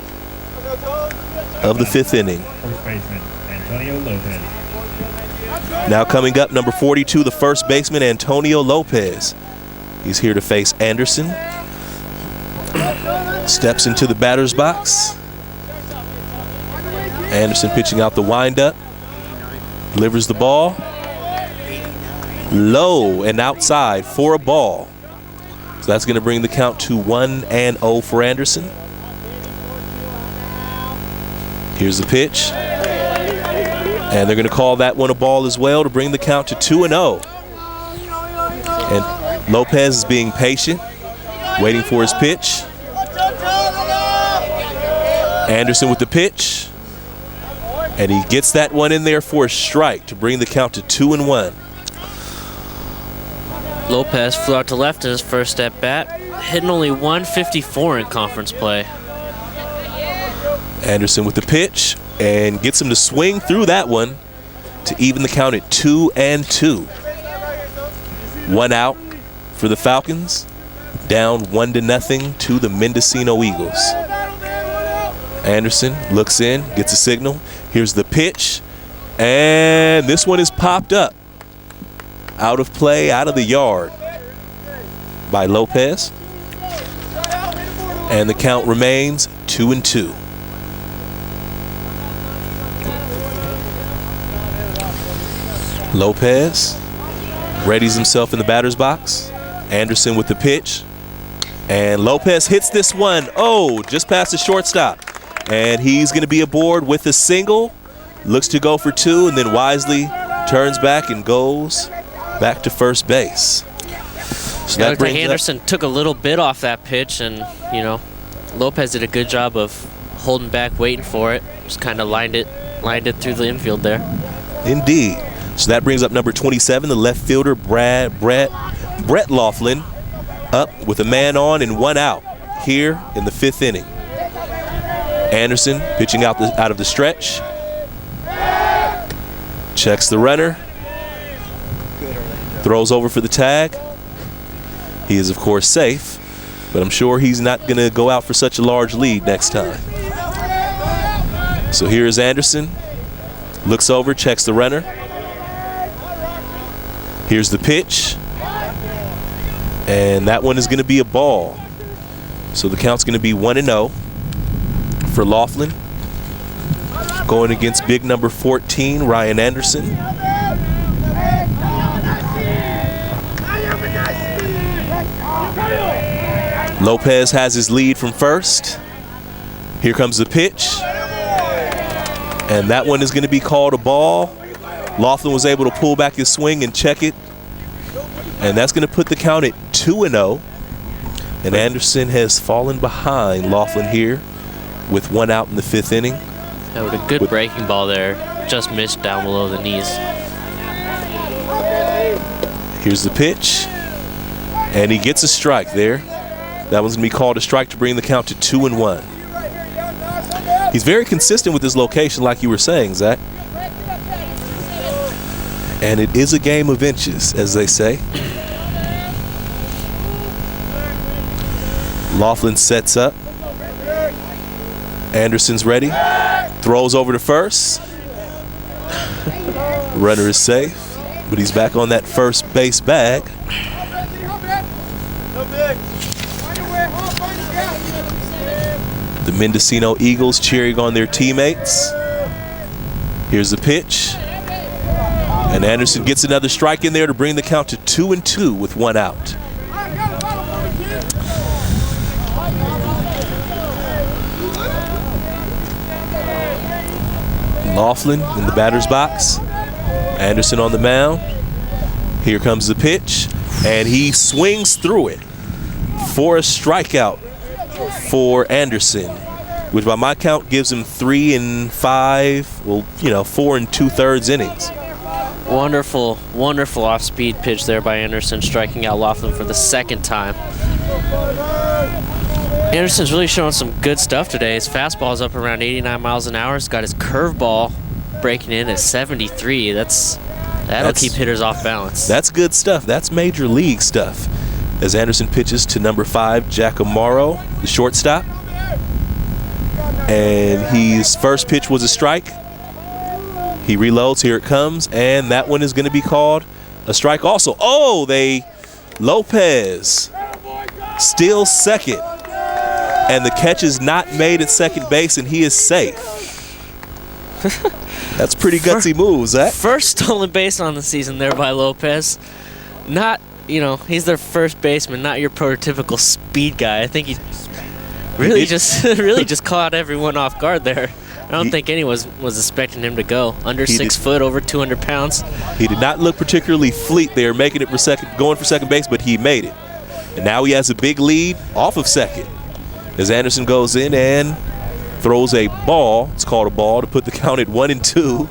S5: of the 5th inning.
S8: First baseman, Antonio Lopez.
S5: Now coming up, number 42, the first baseman, Antonio Lopez. He's here to face Anderson. Steps into the batter's box. Anderson pitching out the windup. Delivers the ball. Low and outside for a ball. So that's going to bring the count to 1-0 for Anderson. Here's the pitch. And they're going to call that one a ball as well to bring the count to 2-0. And Lopez is being patient. Waiting for his pitch. Anderson with the pitch. And he gets that one in there for a strike to bring the count to 2-1.
S6: Lopez flew out to left in his first at bat, hitting only 154 in conference play.
S5: Anderson with the pitch and gets him to swing through that one to even the count at 2-2. 1 out for the Falcons, down 1-0 to the Mendocino Eagles. Anderson looks in, gets a signal. Here's the pitch, and this one is popped up. Out of play, out of the yard by Lopez. And the count remains 2-2. Lopez readies himself in the batter's box. Anderson with the pitch. And Lopez hits this one. Oh, just past the shortstop. And he's going to be aboard with a single. Looks to go for 2 and then wisely turns back and goes back to first base. So
S6: that looked like Anderson took a little bit off that pitch, and, you know, Lopez did a good job of holding back, waiting for it. Just kind of lined it through the infield there.
S5: Indeed. So that brings up number 27, the left fielder, Brett Laughlin, up with a man on and 1 out here in the 5th inning. Anderson pitching out of the stretch. Checks the runner. Throws over for the tag. He is, of course, safe, but I'm sure he's not going to go out for such a large lead next time. So here is Anderson. Looks over, checks the runner. Here's the pitch. And that one is going to be a ball. So the count's going to be 1-0 for Laughlin. Going against big number 14, Ryan Anderson. Lopez has his lead from first. Here comes the pitch. And that one is going to be called a ball. Laughlin was able to pull back his swing and check it. And that's going to put the count at 2-0. And Anderson has fallen behind Laughlin here with 1 out in the 5th inning.
S6: That was a good breaking ball there. Just missed down below the knees.
S5: Here's the pitch. And he gets a strike there. That one's going to be called a strike to bring the count to 2-1. He's very consistent with his location, like you were saying, Zach. And it is a game of inches, as they say. Laughlin sets up. Anderson's ready. Throws over to first. Runner is safe, but he's back on that first base bag. The Mendocino Eagles cheering on their teammates. Here's the pitch. And Anderson gets another strike in there to bring the count to 2-2 with 1 out. Laughlin in the batter's box. Anderson on the mound. Here comes the pitch. And he swings through it for a strikeout for Anderson, which by my count gives him 3 5, well, 4 2/3 innings.
S6: Wonderful, wonderful off-speed pitch there by Anderson, striking out Laughlin for the 2nd time. Anderson's really showing some good stuff today. His fastball is up around 89 miles an hour. He's got his curveball breaking in at 73. That'll keep hitters off balance. That's
S5: good stuff. That's major league stuff. As Anderson pitches to number 5, Jack Amaro, the shortstop. And his first pitch was a strike. He reloads. Here it comes. And that one is going to be called a strike also. Oh, Lopez steals second. And the catch is not made at second base, and he is safe. That's pretty gutsy move, Zach.
S6: First stolen base on the season there by Lopez. Not, he's their first baseman, not your prototypical speed guy. I think he really just caught everyone off guard there. I don't think anyone was expecting him to go. Under 6 foot, over 200 pounds.
S5: He did not look particularly fleet there, making it going for second base, but he made it. And now he has a big lead off of second as Anderson goes in and throws a ball. It's called a ball to put the count at 1-2.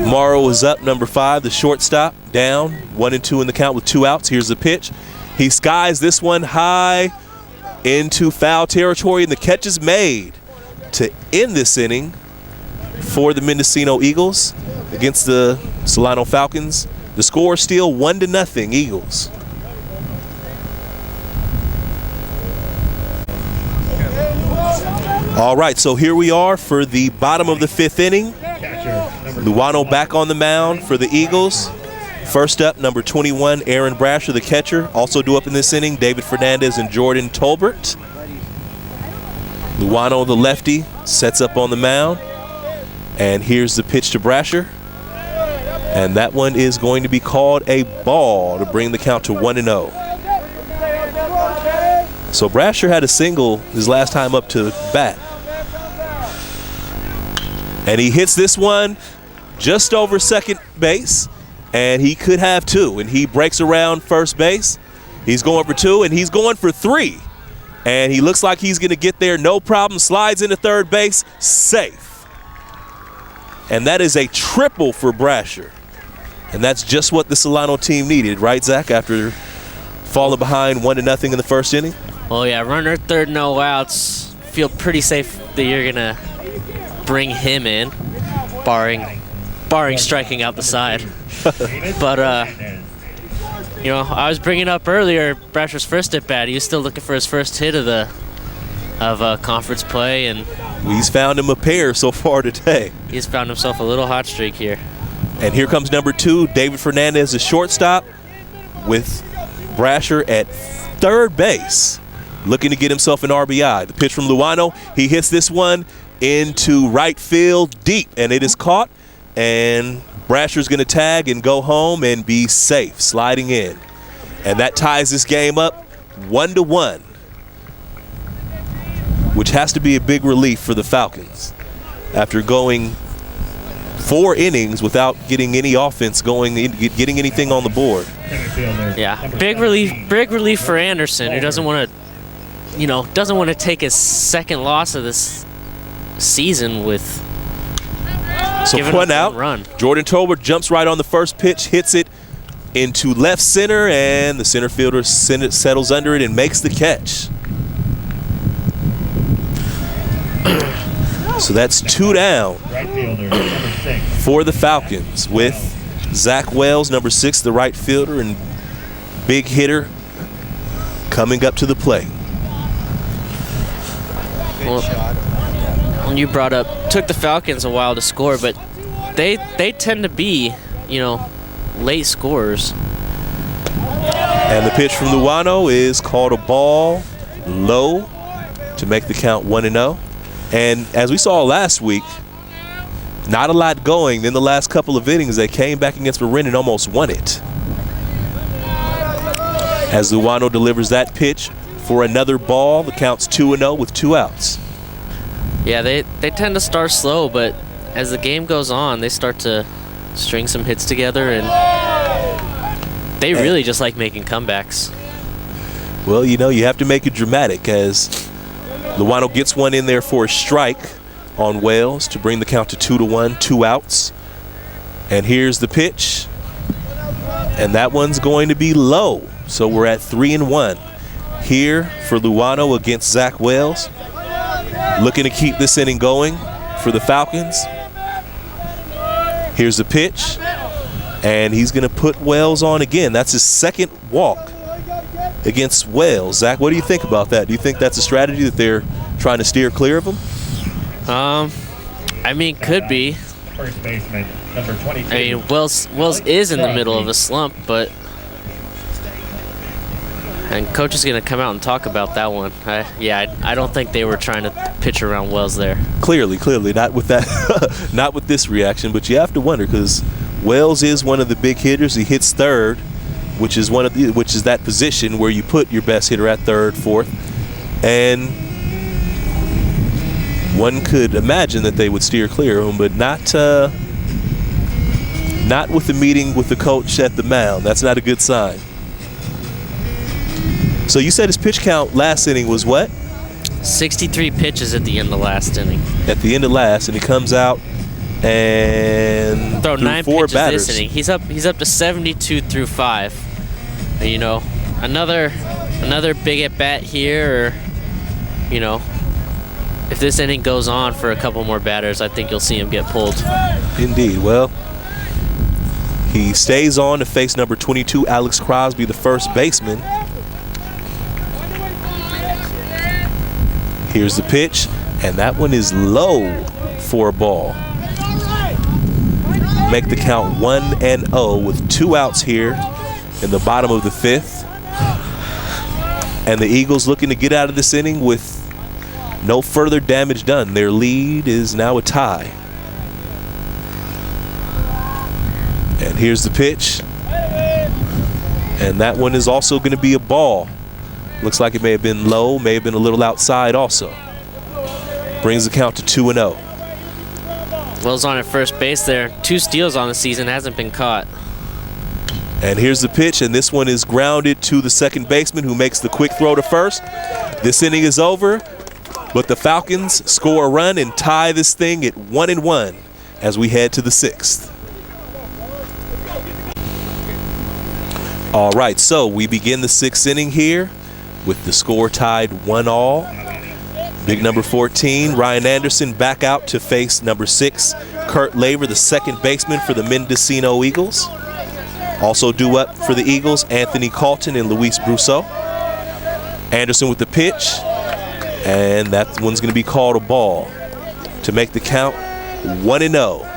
S5: Morrow is up, number 5, the shortstop, down 1-2 in the count with 2 outs. Here's the pitch. He skies this one high into foul territory, and the catch is made to end this inning for the Mendocino Eagles against the Solano Falcons. The score is still 1-0 Eagles. All right, so here we are for the bottom of the 5th inning. Luano back on the mound for the Eagles. First up, number 21, Aaron Brasher, the catcher. Also due up in this inning, David Fernandez and Jordan Tolbert. Luano, the lefty, sets up on the mound. And here's the pitch to Brasher. And that one is going to be called a ball to bring the count to 1-0. So Brasher had a single his last time up to bat. And he hits this one just over second base, and he could have 2. And he breaks around first base. He's going for 2, and he's going for 3. And he looks like he's going to get there, no problem. Slides into third base, safe. And that is a triple for Brasher. And that's just what the Solano team needed, right, Zach, after falling behind 1-0 in the first inning?
S6: Well, yeah, runner third, no outs. Feel pretty safe that you're going to bring him in, barring striking out the side. But, you know, I was bringing up earlier Brasher's first at bat. He was still looking for his first hit of conference play, and
S5: he's found him a pair so far today.
S6: He's found himself a little hot streak here.
S5: And here comes number 2, David Fernandez, the shortstop, with Brasher at third base, looking to get himself an RBI. The pitch from Luano, he hits this one into right field deep, and it is caught, and Brasher's going to tag and go home and be safe, sliding in. And that ties this game up 1-1, which has to be a big relief for the Falcons after going 4 innings without getting any offense going, getting anything on the board.
S6: Yeah, big relief for Anderson, who doesn't want to take his second loss of this season with
S5: so one out.
S6: Run.
S5: Jordan Tolbert jumps right on the first pitch, hits it into left center, and the center fielder settles under it and makes the catch. So that's 2 down for the Falcons, with Zach Wells, number 6, the right fielder and big hitter, coming up to the plate.
S6: Well, you brought up, took the Falcons a while to score, but they tend to be, late scorers.
S5: And the pitch from Luano is called a ball, low, to make the count 1-0. And as we saw last week, not a lot going. In the last couple of innings, they came back against Marin and almost won it. As Luano delivers that pitch for another ball, the count's 2-0 with 2 outs.
S6: Yeah, they tend to start slow, but as the game goes on, they start to string some hits together, and they really just like making comebacks.
S5: Well, you have to make it dramatic, as Luano gets one in there for a strike on Wells to bring the count to 2-1, 2 outs. And here's the pitch, and that one's going to be low. So we're at 3-1 here for Luano against Zach Wells, looking to keep this inning going for the Falcons. Here's the pitch, and he's going to put Wells on again. That's his second walk against Wells. Zach, what do you think about that? Do you think that's a strategy that they're trying to steer clear of him?
S6: Could be.
S8: First baseman, number 22.
S6: Wells is in the middle of a slump, and coach is going to come out and talk about that one. I don't think they were trying to pitch around Wells there.
S5: Clearly, not with that, not with this reaction. But you have to wonder, because Wells is one of the big hitters. He hits third, which is that position where you put your best hitter at third, fourth, and one could imagine that they would steer clear of him, but Not with the meeting with the coach at the mound. That's not a good sign. So you said his pitch count last inning was what?
S6: 63 pitches at the end of last inning.
S5: At the end of last, and he comes out and
S6: Throw
S5: threw
S6: 9
S5: 4
S6: pitches
S5: batters.
S6: this inning. He's up to 72 through 5. And, you know, another big at bat here, or, you know, if this inning goes on for a couple more batters, I think you'll see him get pulled.
S5: Indeed. Well, he stays on to face number 22, Alex Crosby, the first baseman. Here's the pitch, and that one is low for a ball. Make the count 1-0 with 2 outs here in the bottom of the 5th. And the Eagles looking to get out of this inning with no further damage done. Their lead is now a tie. And here's the pitch. And that one is also going to be a ball. Looks like it may have been low, may have been a little outside also. Brings the count to 2-0.
S6: Wells on at first base there. 2 steals on the season, hasn't been caught.
S5: And here's the pitch, and this one is grounded to the second baseman, who makes the quick throw to first. This inning is over, but the Falcons score a run and tie this thing at 1-1 as we head to the 6th. All right, so we begin the 6th inning here with the score tied 1-all. Big number 14, Ryan Anderson, back out to face number 6, Kurt Laver, the second baseman for the Mendocino Eagles. Also due up for the Eagles, Anthony Calton and Luis Brousseau. Anderson with the pitch, and that one's going to be called a ball to make the count 1-0.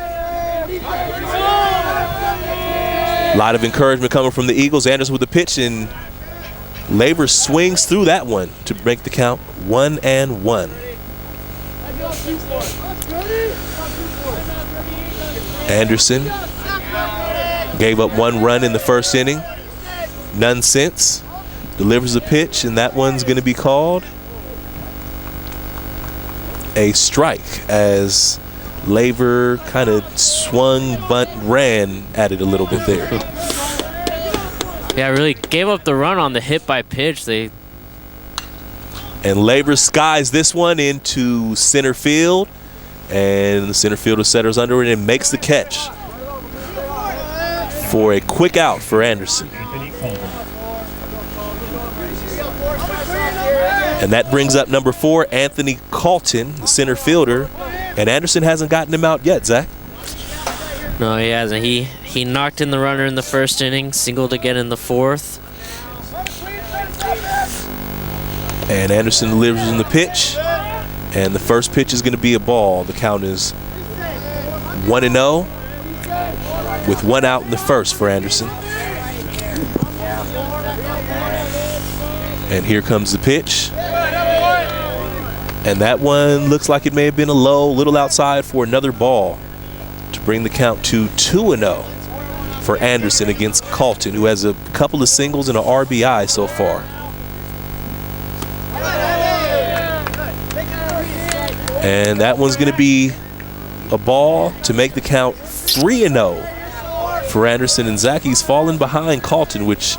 S5: A lot of encouragement coming from the Eagles. Anderson with the pitch, and Laver swings through that one to make the count 1-1. Anderson gave up 1 run in the first inning, none since. Delivers a pitch, and that one's going to be called a strike as Laver kind of swung, bunt, ran at it a little bit there.
S6: Yeah, really gave up the run on the hit by pitch.
S5: And Laver skies this one into center field, and the center fielder settles under it and makes the catch for a quick out for Anderson. And that brings up number 4, Anthony Calton, the center fielder, and Anderson hasn't gotten him out yet, Zach.
S6: No, he hasn't. He knocked in the runner in the first inning, singled again in the 4th.
S5: And Anderson delivers in the pitch, and the first pitch is going to be a ball. The count is 1-0 with 1 out in the first for Anderson. And here comes the pitch. And that one looks like it may have been a low, little outside for another ball to bring the count to 2-0 for Anderson against Calton, who has a couple of singles and an RBI so far. And that one's going to be a ball to make the count 3-0 for Anderson. And Zach, he's fallen behind Calton, which,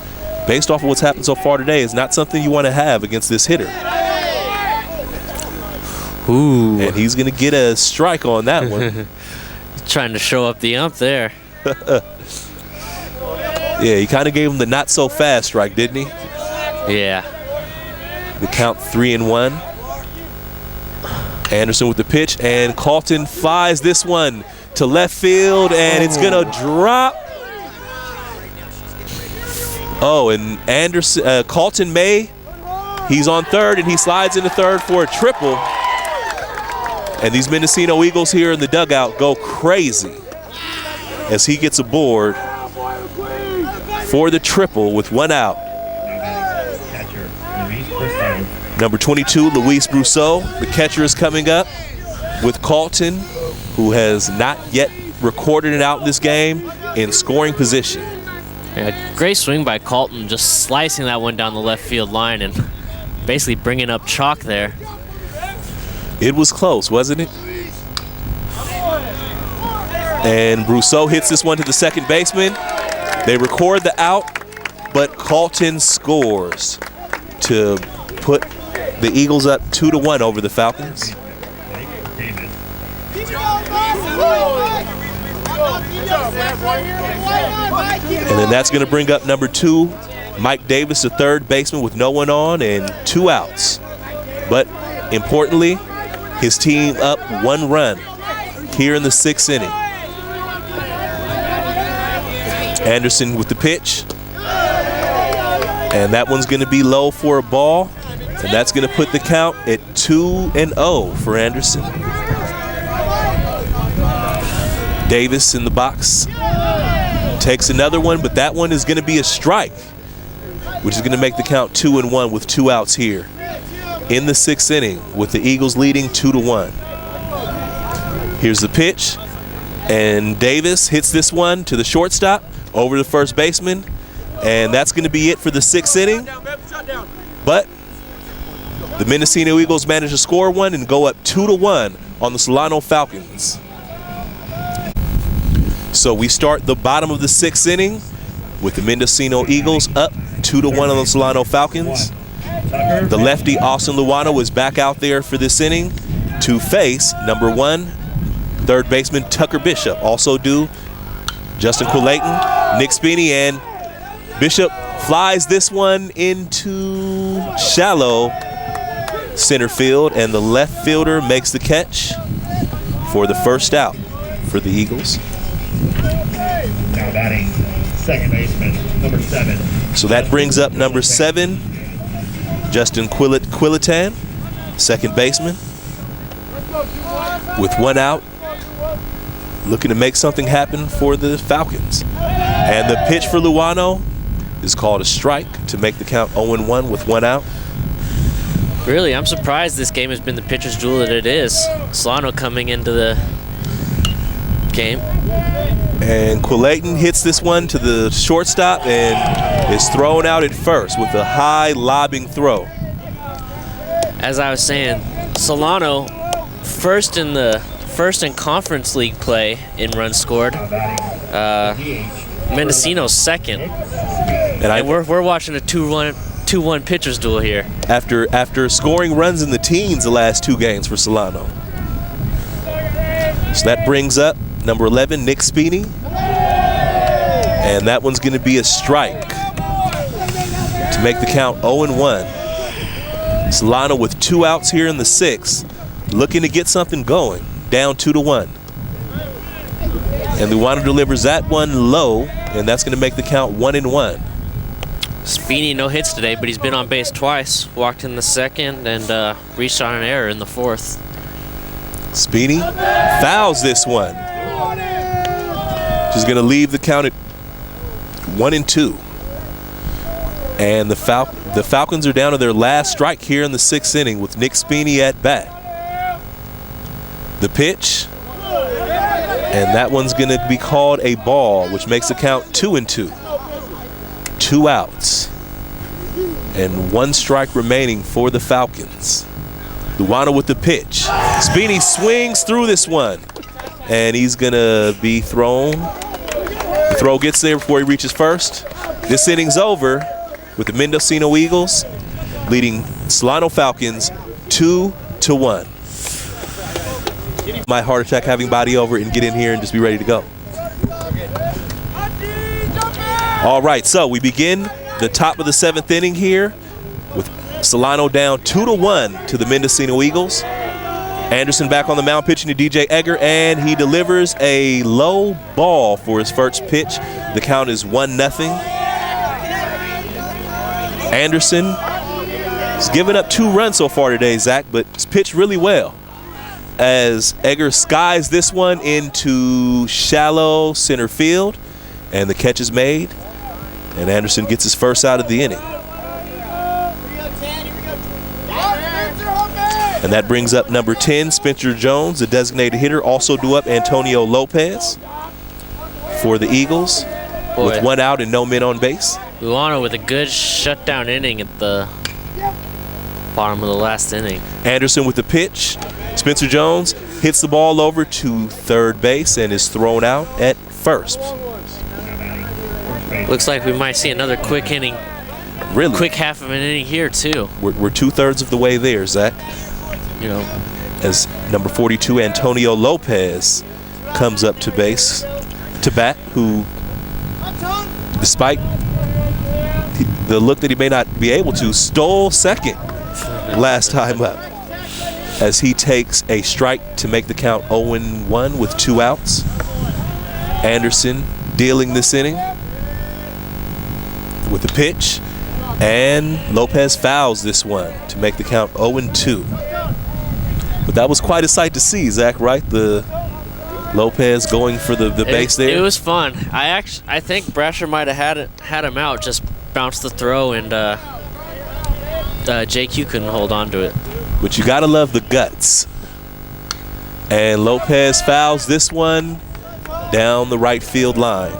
S5: based off of what's happened so far today, is not something you want to have against this hitter.
S6: Ooh.
S5: And he's going to get a strike on that one.
S6: Trying to show up the ump there.
S5: Yeah, he kind of gave him the not so fast strike, didn't he?
S6: Yeah.
S5: The count 3-1. Anderson with the pitch, and Calton flies this one to left field, and it's going to drop. Oh, and Anderson, Calton he's on third, and he slides into third for a triple. And these Mendocino Eagles here in the dugout go crazy as he gets aboard for the triple with 1 out.
S8: Catcher, Luis Brousseau.
S5: Number 22, Luis Brousseau. The catcher is coming up with Calton, who has not yet recorded it out in this game, in scoring position.
S6: Yeah, great swing by Calton, just slicing that one down the left field line and basically bringing up chalk there.
S5: It was close, wasn't it? And Brousseau hits this one to the second baseman. They record the out, but Carlton scores to put the Eagles up 2-1 over the Falcons. And then that's going to bring up number 2, Mike Davis, the third baseman, with no one on and 2 outs. But importantly, his team up 1 run here in the 6th inning. Anderson with the pitch. And that one's going to be low for a ball. And that's going to put the count at 2-0 for Anderson. Davis in the box. Takes another one, but that one is going to be a strike, which is going to make the count 2-1 with 2 outs here in the 6th inning with the Eagles leading 2-1. Here's the pitch, and Davis hits this one to the shortstop over the first baseman, and that's going to be it for the 6th inning. But the Mendocino Eagles manage to score one and go up 2-1 on the Solano Falcons. So we start the bottom of the 6th inning with the Mendocino Eagles up 2-1 on the Solano Falcons. The lefty Austin Luano is back out there for this inning to face number 1, third baseman Tucker Bishop. Also do Justin Quillayton, Nick Spini, and Bishop flies this one into shallow center field, and the left fielder makes the catch for the first out for the Eagles.
S8: Now batting, second baseman, number 7.
S5: So that brings up number 7, Justin Quillitan, second baseman, with 1 out, looking to make something happen for the Falcons. And the pitch for Luano is called a strike to make the count 0-1 with 1 out.
S6: Really, I'm surprised this game has been the pitcher's duel that it is. Solano coming into the game.
S5: And Quillayton hits this one to the shortstop and is thrown out at first with a high lobbing throw.
S6: As I was saying, Solano first in conference league play in runs scored. Mendocino's second. And we're watching a 2-1 pitcher's duel here.
S5: After scoring runs in the teens the last 2 games for Solano. So that brings up number 11, Nick Spini. And that one's going to be a strike to make the count 0-1. Solano with 2 outs here in the 6th, looking to get something going, down 2-1. And Luano delivers that one low, and that's going to make the count 1-1.
S6: Spini no hits today, but he's been on base twice. Walked in the 2nd and reached on an error in the 4th.
S5: Spini fouls this one. She's going to leave the count at 1-2. And the Falcons are down to their last strike here in the 6th inning with Nick Spini at bat. The pitch, and that one's going to be called a ball, which makes the count 2-2. 2 outs and 1 strike remaining for the Falcons. Luano with the pitch. Spini swings through this one, and he's going to be thrown. The throw gets there before he reaches first. This inning's over with the Mendocino Eagles leading Solano Falcons 2-1. My heart attack having body over and get in here and just be ready to go. All right, so we begin the top of the 7th inning here with Solano down 2-1 to the Mendocino Eagles. Anderson back on the mound pitching to DJ Egger, and he delivers a low ball for his first pitch. The count is 1-0. Anderson has given up 2 runs so far today, Zach, but it's pitched really well as Egger skies this one into shallow center field, and the catch is made, and Anderson gets his first out of the inning. And that brings up number 10, Spencer Jones, the designated hitter, also due up Antonio Lopez for the Eagles. Boy, with 1 out and no men on base.
S6: Luano with a good shutdown inning at the bottom of the last inning.
S5: Anderson with the pitch. Spencer Jones hits the ball over to third base and is thrown out at first.
S6: Looks like we might see another quick inning.
S5: Really?
S6: Quick half of an inning here, too.
S5: We're 2/3 of the way there, Zach.
S6: You know,
S5: As number 42, Antonio Lopez, comes up to base, to bat, who, despite the look that he may not be able to, stole second last time up, as he takes a strike to make the count 0-1 with 2 outs. Anderson dealing this inning with the pitch, and Lopez fouls this one to make the count 0-2. But that was quite a sight to see, Zach, right? The Lopez going for the base there.
S6: It was fun. I think Brasher might have had him out, just bounced the throw, and JQ couldn't hold on to it.
S5: But you got to love the guts. And Lopez fouls this one down the right field line.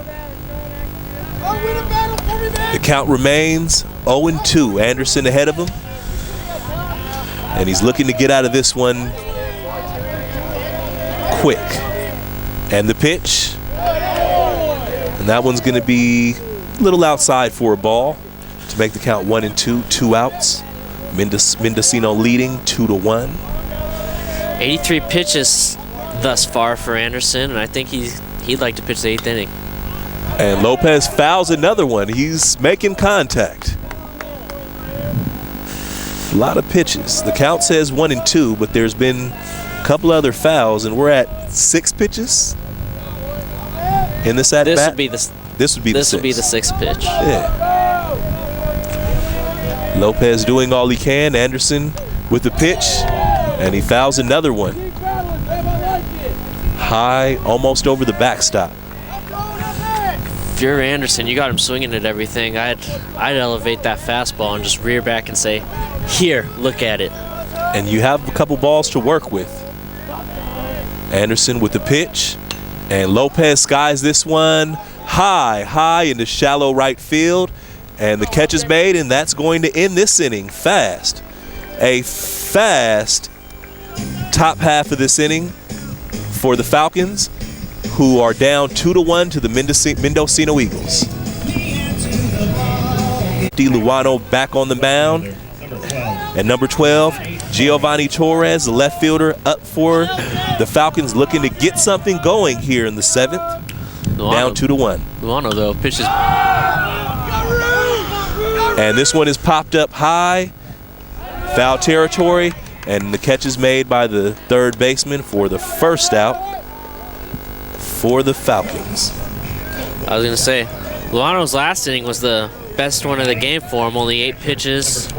S5: The count remains 0-2. Anderson ahead of him. And he's looking to get out of this one quick. And the pitch. And that one's going to be a little outside for a ball to make the count 1-2, 2 outs. Mendocino leading 2-1.
S6: 83 pitches thus far for Anderson, and I think he'd like to pitch the 8th inning.
S5: And Lopez fouls another one. He's making contact. A lot of pitches. The count says 1-2, but there's been a couple other fouls, and we're at 6 pitches in this at bat. This would be the
S6: 6th pitch.
S5: Yeah. Lopez doing all he can. Anderson with the pitch, and he fouls another one. High, almost over the backstop.
S6: If you're Anderson, you got him swinging at everything. I'd elevate that fastball and just rear back and say, "Here, look at it."
S5: And you have a couple balls to work with. Anderson with the pitch, and Lopez skies this one high into shallow right field, and the catch is made, and that's going to end this inning fast. A fast top half of this inning for the Falcons, who are down 2-1 to the Mendocino Eagles. Luano back on the mound. At number 12, Giovanni Torres, the left fielder, up for the Falcons, looking to get something going here in the 7th. Down 2-1.
S6: Luano, though, pitches.
S5: And this one is popped up high, foul territory, and the catch is made by the third baseman for the first out for the Falcons.
S6: I was going to say, Luano's last inning was the best one of the game for him. Only 8 pitches.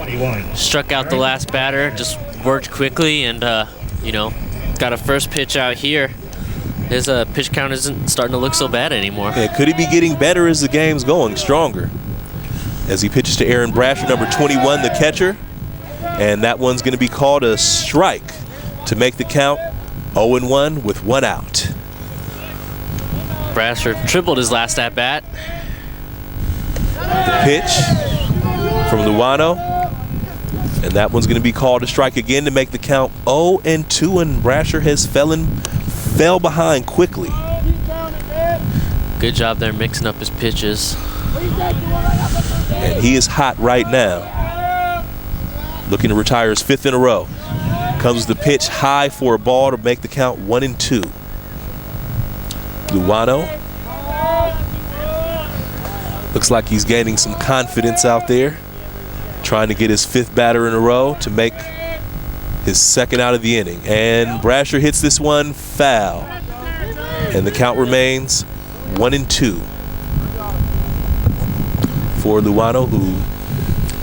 S6: Struck out the last batter, just worked quickly, and, got a first pitch out here. His pitch count isn't starting to look so bad anymore.
S5: Yeah, could he be getting better as the game's going, stronger? As he pitches to Aaron Brasher, number 21, the catcher. And that one's going to be called a strike to make the count 0-1 with 1 out.
S6: Brasher tripled his last at-bat.
S5: The pitch from Luano. And that one's going to be called a strike again to make the count 0-2, and Brasher has fell behind quickly.
S6: Good job there mixing up his pitches.
S5: And he is hot right now. Looking to retire his 5th in a row. Comes the pitch high for a ball to make the count 1-2. Luano. Looks like he's gaining some confidence out there. Trying to get his 5th batter in a row to make his 2nd out of the inning. And Brasher hits this one foul. And the count remains 1-2 for Luano, who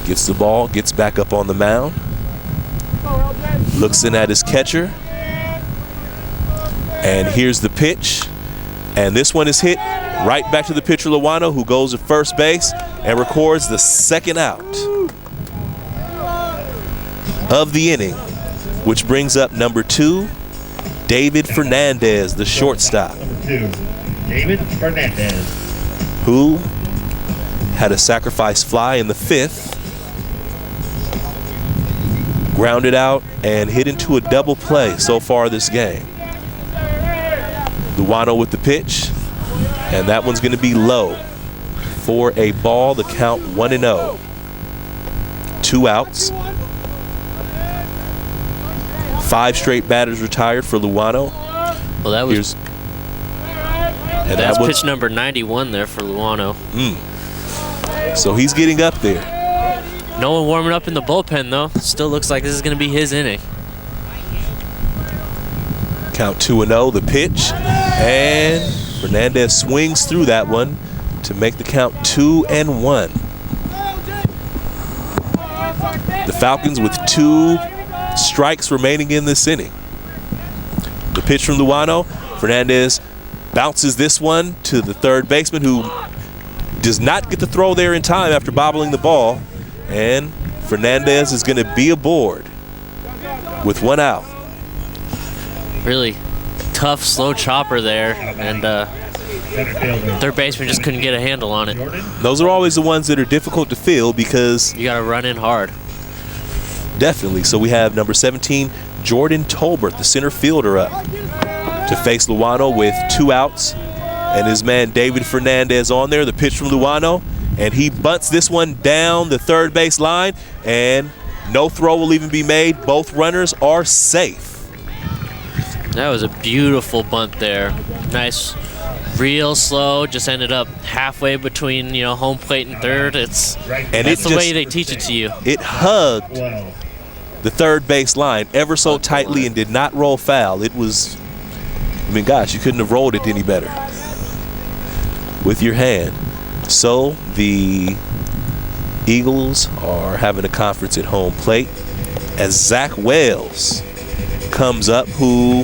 S5: gets the ball, gets back up on the mound. Looks in at his catcher. And here's the pitch. And this one is hit right back to the pitcher, Luano, who goes to first base and records the 2nd out of the inning, which brings up number 2, David Fernandez, the shortstop.
S8: Number 2, David Fernandez,
S5: who had a sacrifice fly in the 5th, grounded out and hit into a double play so far this game. Luano with the pitch, and that one's going to be low for a ball. The count 1-0. 2 outs. 5 straight batters retired for Luano.
S6: Well, that was
S5: that's
S6: pitch number 91 there for Luano.
S5: So he's getting up there.
S6: No one warming up in the bullpen, though. Still looks like this is going to be his inning.
S5: Count 2-0, the pitch, and Fernandez swings through that one to make the count 2-1. The Falcons with 2 strikes remaining in this inning. The pitch from Luano. Fernandez bounces this one to the third baseman, who does not get the throw there in time after bobbling the ball. And Fernandez is going to be aboard with 1 out.
S6: Really tough, slow chopper there, and third baseman just couldn't get a handle on it.
S5: Those are always the ones that are difficult to fill because
S6: you got to run in hard.
S5: Definitely. So we have number 17, Jordan Tolbert, the center fielder, up to face Luano with 2 outs. And his man David Fernandez on there. The pitch from Luano, and he bunts this one down the third base line, and no throw will even be made. Both runners are safe.
S6: That was a beautiful bunt there. Nice, real slow. Just ended up halfway between home plate and third. That's the way they teach it to you.
S5: It hugged the third base line ever so tightly and did not roll foul. It was, gosh, you couldn't have rolled it any better with your hand. So the Eagles are having a conference at home plate as Zach Wells comes up, who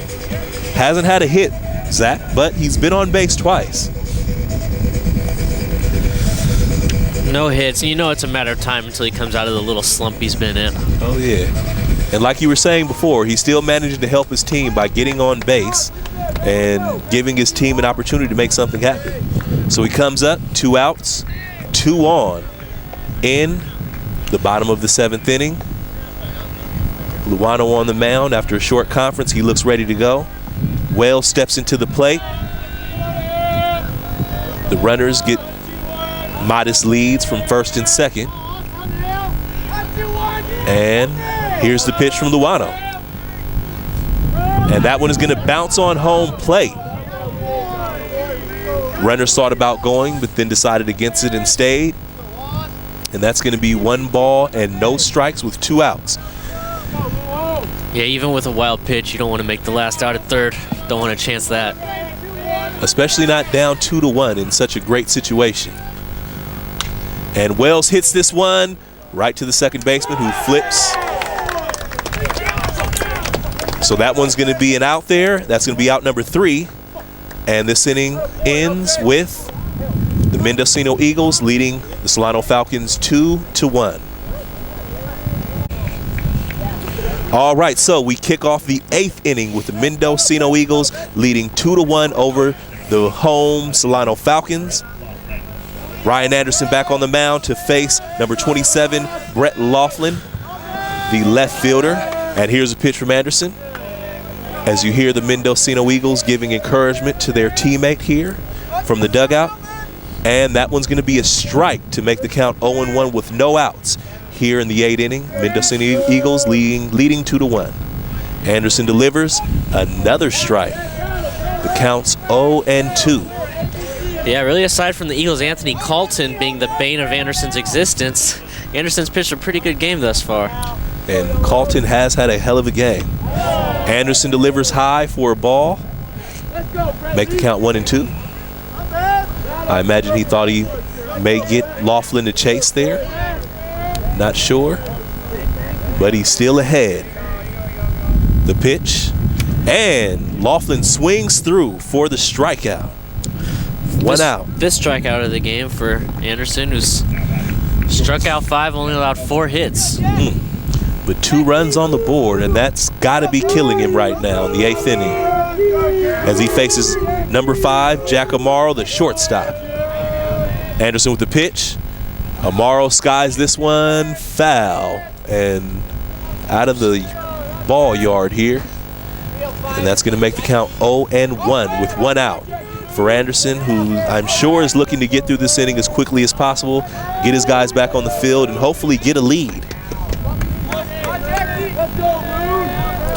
S5: hasn't had a hit, Zach, but he's been on base twice.
S6: No hits. It's a matter of time until he comes out of the little slump he's been in.
S5: Oh, yeah. And like you were saying before, he's still managing to help his team by getting on base and giving his team an opportunity to make something happen. So he comes up, 2 outs, 2 on in the bottom of the 7th inning. Luano on the mound after a short conference. He looks ready to go. Wells steps into the plate. The runners get modest leads from first and second. And here's the pitch from Luano. And that one is going to bounce on home plate. Runners thought about going, but then decided against it and stayed. And that's going to be 1 ball and no strikes with 2 outs.
S6: Yeah, even with a wild pitch, you don't want to make the last out at third. Don't want to chance that.
S5: Especially not down 2-1 in such a great situation. And Wells hits this one right to the second baseman, who flips. So that one's going to be an out there. That's going to be out number 3. And this inning ends with the Mendocino Eagles leading the Solano Falcons 2-1. All right, so we kick off the 8th inning with the Mendocino Eagles leading 2-1 over the home Solano Falcons. Ryan Anderson back on the mound to face number 27, Brett Laughlin, the left fielder. And here's a pitch from Anderson, as you hear the Mendocino Eagles giving encouragement to their teammate here from the dugout. And that one's going to be a strike to make the count 0-1 with no outs. Here in the 8th inning, Mendocino Eagles leading 2-1. Anderson delivers another strike. The count's 0-2.
S6: Yeah, really, aside from the Eagles' Anthony Carlton being the bane of Anderson's existence, Anderson's pitched a pretty good game thus far.
S5: And Carlton has had a hell of a game. Anderson delivers high for a ball. Make the count 1-2. I imagine he thought he may get Laughlin to chase there. Not sure, but he's still ahead. The pitch, and Laughlin swings through for the strikeout. 1 out.
S6: This strikeout of the game for Anderson, who's struck out 5, only allowed 4 hits.
S5: But 2 runs on the board, and that's got to be killing him right now in the 8th inning, as he faces number 5, Jack Amaro, the shortstop. Anderson with the pitch. Amaro skies this one foul and out of the ball yard here. And that's going to make the count 0-1 with 1 out for Anderson, who I'm sure is looking to get through this inning as quickly as possible, get his guys back on the field, and hopefully get a lead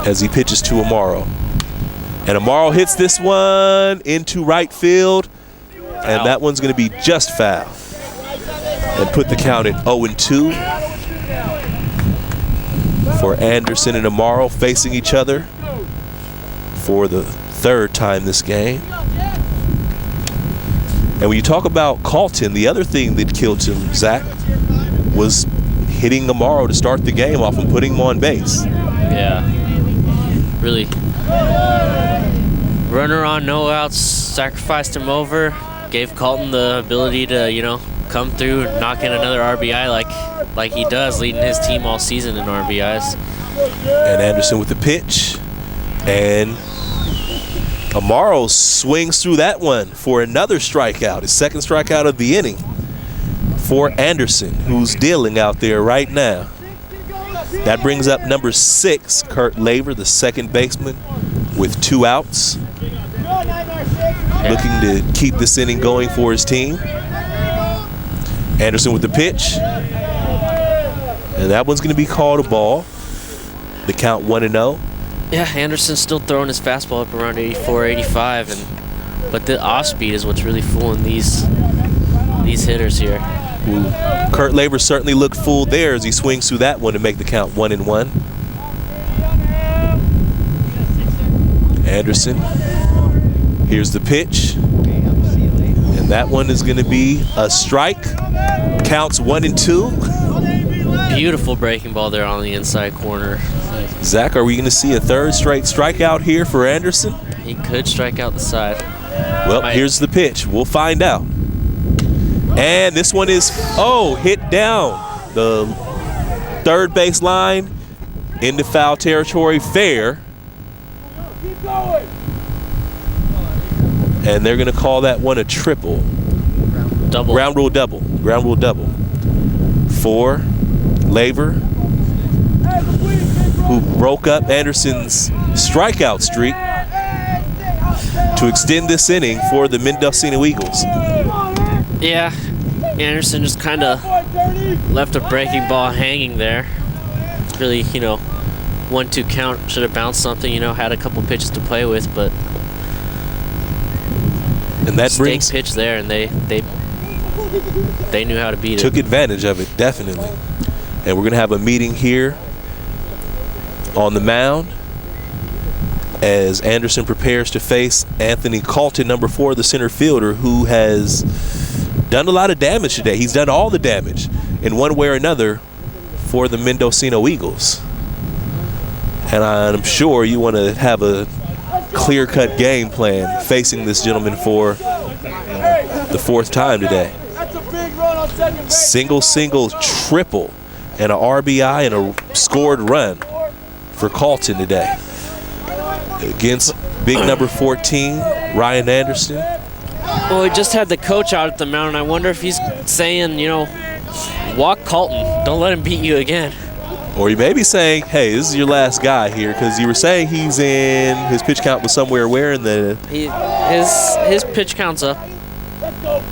S5: as he pitches to Amaro. And Amaro hits this one into right field, and that one's going to be just foul and put the count at 0-2 for Anderson and Amaro facing each other for the 3rd time this game. And when you talk about Colton, the other thing that killed him, Zach, was hitting Amaro to start the game off and putting him on base.
S6: Yeah. Really. Runner on, no outs, sacrificed him over, gave Colton the ability to, come through and knock in another RBI like he does, leading his team all season in RBIs.
S5: And Anderson with the pitch. And Amaro swings through that one for another strikeout, his 2nd strikeout of the inning for Anderson, who's dealing out there right now. That brings up number 6, Kurt Laver, the 2nd baseman, with 2 outs. Looking to keep this inning going for his team. Anderson with the pitch. And that one's going to be called a ball. The count 1-0.
S6: Yeah, Anderson's still throwing his fastball up around 84, 85, but the off speed is what's really fooling these hitters here.
S5: Ooh. Kurt Laver certainly looked full there as he swings through that one to make the count 1-1. Anderson. Here's the pitch. And that one is going to be a strike. Counts 1-2.
S6: Beautiful breaking ball there on the inside corner.
S5: Zach, are we going to see a 3rd straight strikeout here for Anderson?
S6: He could strike out the side.
S5: Well, here's the pitch. We'll find out. And this one is, hit down the 3rd base line into foul territory, fair. And they're going to call that one a triple.
S6: Double.
S5: Ground rule double. Ground rule double. For Laver, who broke up Anderson's strikeout streak to extend this inning for the Mendocino Eagles.
S6: Yeah, Anderson just kind of left a breaking ball hanging there. Really, 1-2 count, should have bounced something, had a couple pitches to play with, but
S5: and that brings
S6: pitch there, and they knew how to beat it.
S5: Took advantage of it, definitely. And we're going to have a meeting here on the mound as Anderson prepares to face Anthony Colton, number 4, the center fielder, who has done a lot of damage today. He's done all the damage in one way or another for the Mendocino Eagles. And I'm sure you want to have a clear-cut game plan facing this gentleman for the 4th time today. Single, triple, and an RBI and a scored run for Colton today against big number 14, Ryan Anderson.
S6: Well, we just had the coach out at the mound, and I wonder if he's saying, walk Colton. Don't let him beat you again.
S5: Or he may be saying, hey, this is your last guy here, because you were saying his pitch count was somewhere where in the...
S6: His pitch count's up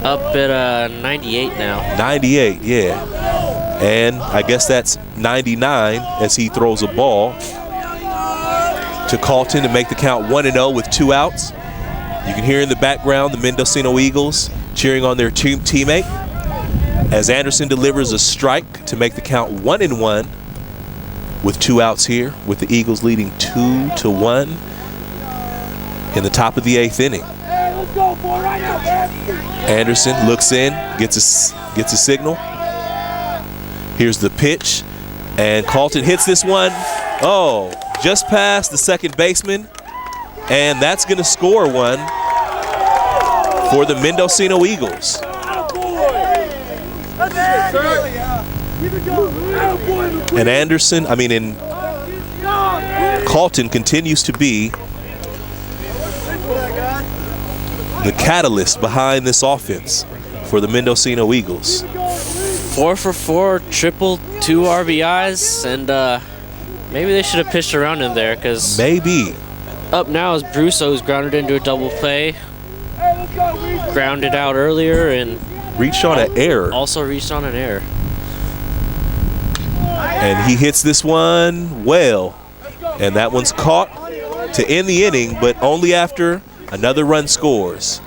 S6: at 98 now.
S5: 98, yeah. And I guess that's 99 as he throws a ball to Colton to make the count 1-0 with 2 outs. You can hear in the background the Mendocino Eagles cheering on their teammate as Anderson delivers a strike to make the count 1-1 with 2 outs here, with the Eagles leading 2-1 in the top of the 8th inning. Anderson looks in, gets a signal. Here's the pitch, and Colton hits this one. Just past the second baseman, and that's going to score one for the Mendocino Eagles. And Colton continues to be the catalyst behind this offense for the Mendocino Eagles.
S6: 4 for 4, triple, 2 RBIs, and maybe they should have pitched around him there, because
S5: maybe
S6: Up now is Brusso, who's grounded into a double play. Grounded out earlier and
S5: Reached on an error.
S6: also reached on an error.
S5: And he hits this one well. And that one's caught to end the inning, but only after another run scores.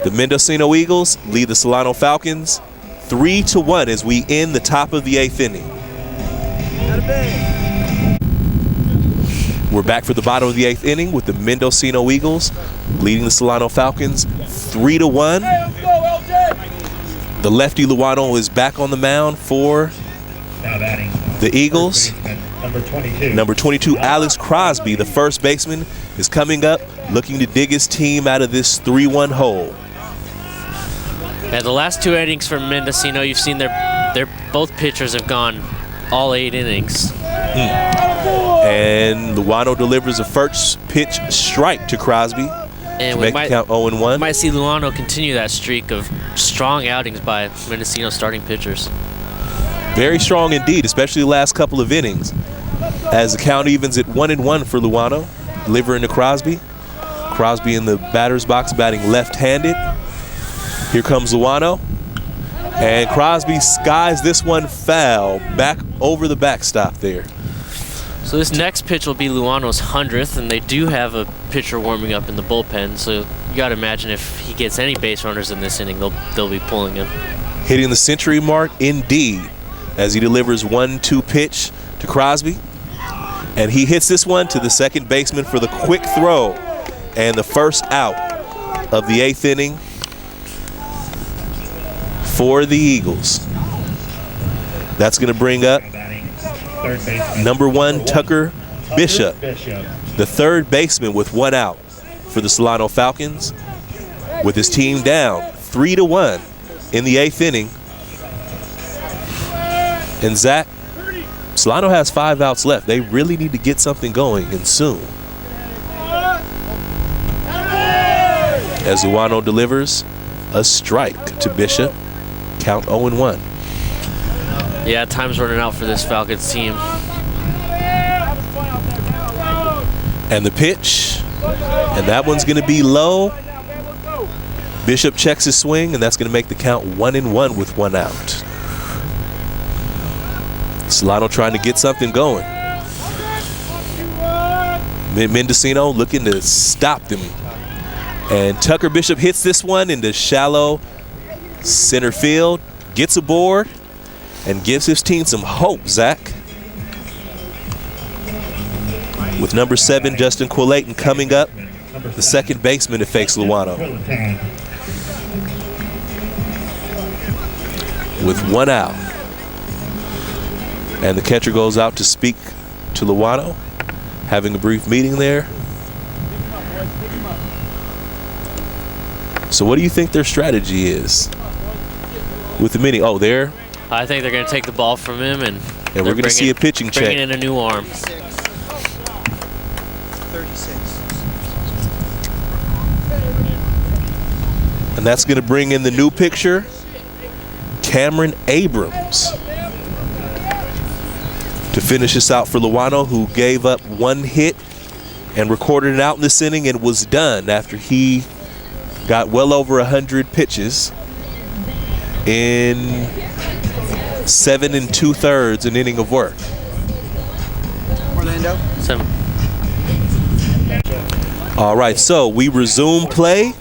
S5: The Mendocino Eagles lead the Solano Falcons 3-1 as we end the top of the 8th inning. We're back for the bottom of the 8th inning with the Mendocino Eagles leading the Solano Falcons 3-1. The lefty Luano is back on the mound for
S8: Now batting.
S5: the Eagles.
S8: Number 22.
S5: Number 22, Alex Crosby, the first baseman, is coming up looking to dig his team out of this 3-1 hole.
S6: Yeah, the last 2 innings for Mendocino, you've seen their both pitchers have gone all 8 innings.
S5: And Luano delivers a first pitch strike to Crosby
S6: And
S5: to
S6: we
S5: make
S6: might,
S5: it count 0-1.
S6: might see Luano continue that streak of strong outings by Mendocino starting pitchers.
S5: Very strong indeed, especially the last couple of innings. As the count evens at 1-1 for Luano, delivering to Crosby. Crosby in the batter's box batting left-handed. Here comes Luano. And Crosby skies this one foul back over the backstop there.
S6: So this next pitch will be Luano's 100th, and they do have a pitcher warming up in the bullpen. So you got to imagine if he gets any base runners in this inning, they'll be pulling him.
S5: Hitting the century mark indeed as he delivers 1-2 pitch to Crosby. And he hits this one to the second baseman for the quick throw and the first out of the 8th inning for the Eagles. That's going to bring up
S8: Now batting. Third baseman.
S5: number 1, Tucker Bishop,
S8: Bishop.
S5: the third baseman with 1 out for the Solano Falcons, with his team down 3-1 in the 8th inning. And Zach, Solano has 5 outs left. They really need to get something going, and soon. As Luano delivers a strike to Bishop, count 0-1.
S6: Yeah, time's running out for this Falcons team.
S5: And the pitch, and that one's going to be low. Bishop checks his swing, and that's going to make the count 1-1 with 1 out. Solano trying to get something going. Mendocino looking to stop them. And Tucker Bishop hits this one into shallow center field, gets aboard, and gives his team some hope, Zach. With number 7, Justin Quillayton coming up, the second baseman to face Luano. With 1 out. And the catcher goes out to speak to Luano, having a brief meeting there. So what do you think their strategy is with the mini? Oh, there.
S6: I think they're going to take the ball from him, and
S5: we're going to see a pitching check.
S6: Bringing in a new arm.
S3: 36.
S5: And that's going to bring in the new pitcher, Cameron Abrams, to finish this out for Luano, who gave up 1 hit and recorded it out in this inning and was done after he got well over 100 pitches in 7 2/3 an inning of work.
S3: Orlando.
S6: 7.
S5: All right, so we resume play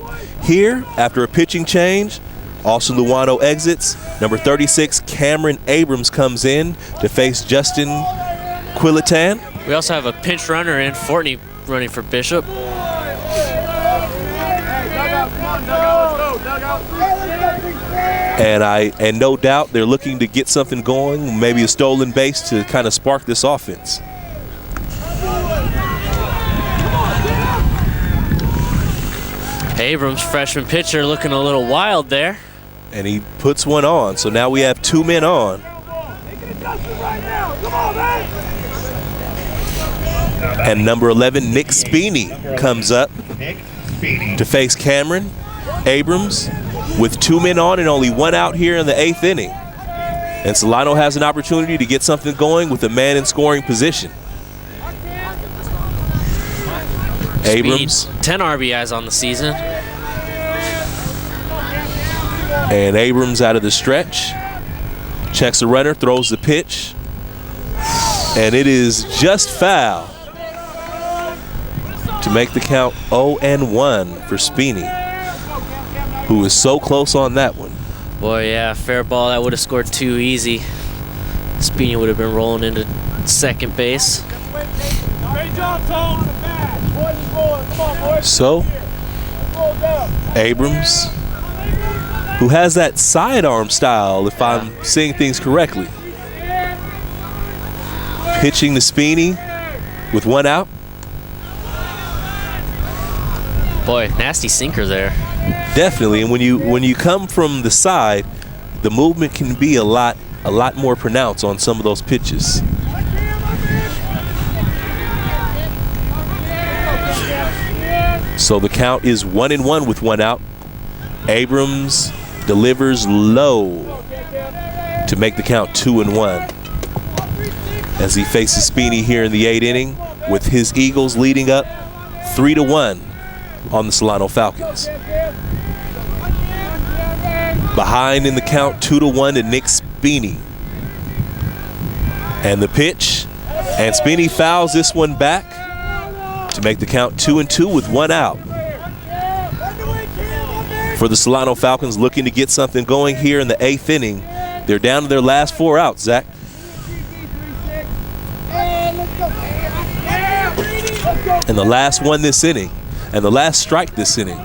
S5: here after a pitching change. Austin Luano exits. Number 36, Cameron Abrams, comes in to face Justin Quillayton.
S6: We also have a pinch runner in, Fortney running for Bishop.
S5: And no doubt they're looking to get something going, maybe a stolen base to kind of spark this offense.
S6: Abrams, freshman pitcher, looking a little wild there.
S5: And he puts one on, so now we have 2 men on. And number 11, Nick Speeney, comes up
S8: Nick Speedy.
S5: to face Cameron Abrams with 2 men on and only 1 out here in the 8th inning. And Solano has an opportunity to get something going with a man in scoring position. Abrams.
S6: Speed, 10 RBIs on the season.
S5: And Abrams out of the stretch. Checks the runner, throws the pitch. And it is just foul to make the count 0-1 for Spini, who is so close on that one.
S6: Boy, yeah, fair ball. That would have scored too easy. Spini would have been rolling into second base.
S5: So, Abrams, who has that sidearm style, if I'm seeing things correctly, pitching to Spini with 1 out.
S6: Boy, nasty sinker there.
S5: Definitely, and when you come from the side, the movement can be a lot more pronounced on some of those pitches. So the count is 1-1 with 1 out. Abrams delivers low to make the count 2-1 as he faces Spini here in the 8th inning, with his Eagles leading up 3-1 on the Solano Falcons. Behind in the count 2-1 to Nick Spini. And the pitch, and Spini fouls this one back to make the count 2-2 with 1 out. For the Solano Falcons, looking to get something going here in the 8th inning. They're down to their last 4 outs, Zach. And the last one this inning, and the last strike this inning.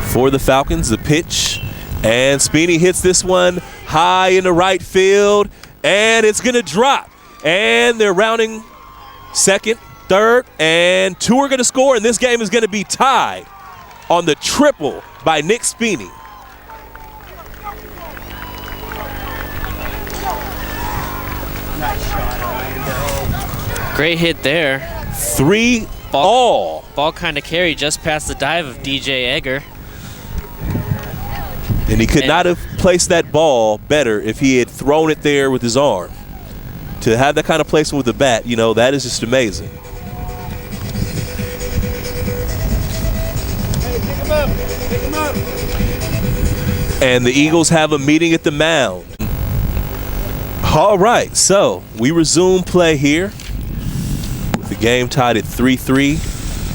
S5: For the Falcons, the pitch, and Spini hits this one high in the right field, and it's gonna drop. And they're rounding second, third, and 2 are gonna score, and this game is gonna be tied on the triple by Nick Spini.
S6: Great hit there.
S5: 3 all.
S6: Ball kind of carried just past the dive of DJ Egger.
S5: And he could not have placed that ball better if he had thrown it there with his arm. To have that kind of placement with the bat, you know, that is just amazing. And the Eagles have a meeting at the mound. All right, so we resume play here with the game tied at 3-3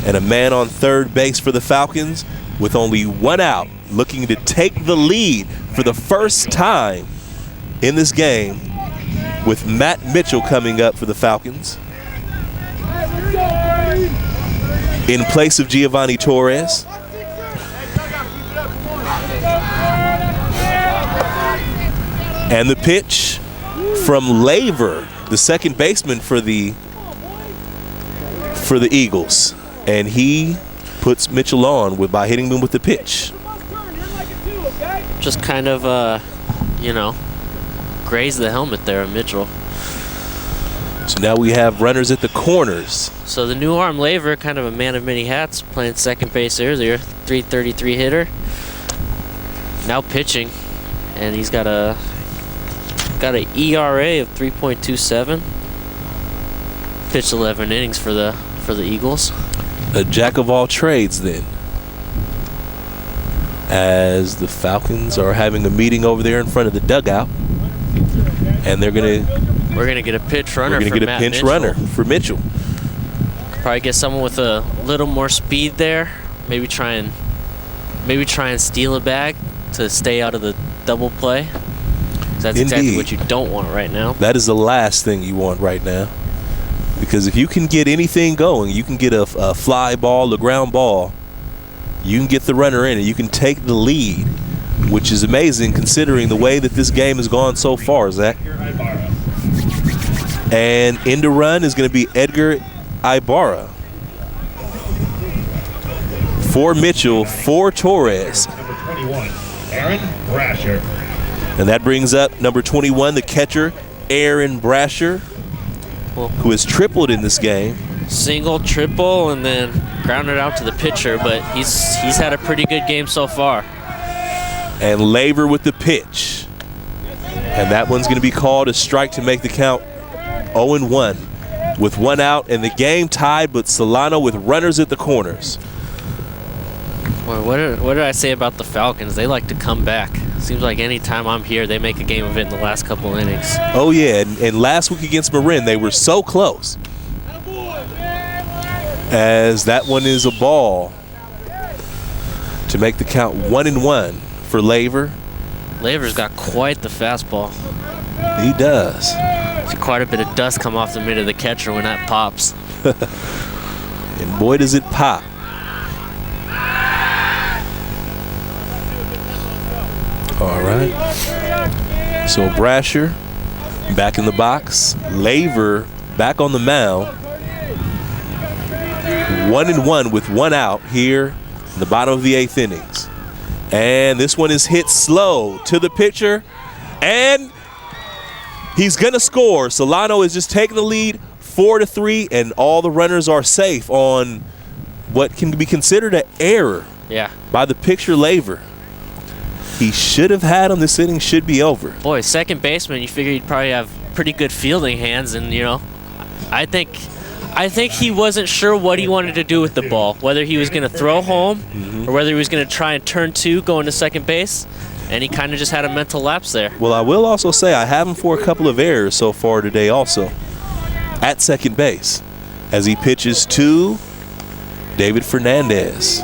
S5: and a man on third base for the Falcons with only 1 out, looking to take the lead for the first time in this game, with Matt Mitchell coming up for the Falcons in place of Giovanni Torres. And the pitch from Laver, the second baseman for the Eagles, and he puts Mitchell on by hitting him with the pitch.
S6: Just kind of, grazed the helmet there of Mitchell.
S5: So now we have runners at the corners.
S6: So the new arm Laver, kind of a man of many hats, playing second base earlier, 333 hitter. Now pitching, and he's got an ERA of 3.27. Pitched 11 innings for the Eagles.
S5: A jack of all trades then, as the Falcons are having a meeting over there in front of the dugout, and we're gonna get a pinch runner.
S6: We're gonna get a pinch runner
S5: for Mitchell.
S6: Probably get someone with a little more speed there. Maybe try and steal a bag to stay out of the double play. That's exactly what you don't want right now.
S5: That is the last thing you want right now, because if you can get anything going, you can get a fly ball, a ground ball. You can get the runner in and you can take the lead, which is amazing considering the way that this game has gone so far, Zach. And in to run is going to be Edgar Ibarra. For Mitchell, for Torres.
S8: Number 21, Aaron Brasher.
S5: And that brings up number 21, the catcher, Aaron Brasher, who has tripled in this game.
S6: Single, triple, and then grounded out to the pitcher, but he's had a pretty good game so far.
S5: And Laver with the pitch. And that one's going to be called a strike to make the count 0-1. with 1 out and the game tied, but Solano with runners at the corners.
S6: Boy, what did I say about the Falcons? They like to come back. Seems like anytime I'm here, they make a game of it in the last couple innings.
S5: Oh, yeah, and last week against Marin, they were so close. As that one is a ball to make the count 1-1 for Laver.
S6: Laver's got quite the fastball.
S5: He does.
S6: See quite a bit of dust come off the mitt of the catcher when that pops.
S5: And boy, does it pop. All right. So Brasher back in the box. Laver back on the mound. 1-1 with 1 out here in the bottom of the 8th innings. And this one is hit slow to the pitcher. And he's going to score. Solano is just taking the lead 4-3, and all the runners are safe on what can be considered an error by the pitcher Laver. He should have had him. This inning should be over.
S6: Boy, second baseman, you figure he'd probably have pretty good fielding hands, and, I think he wasn't sure what he wanted to do with the ball, whether he was going to throw home or whether he was going to try and turn 2 going to second base, and he kind of just had a mental lapse there.
S5: Well, I will also say I have him for a couple of errors so far today also at second base as he pitches to David Fernandez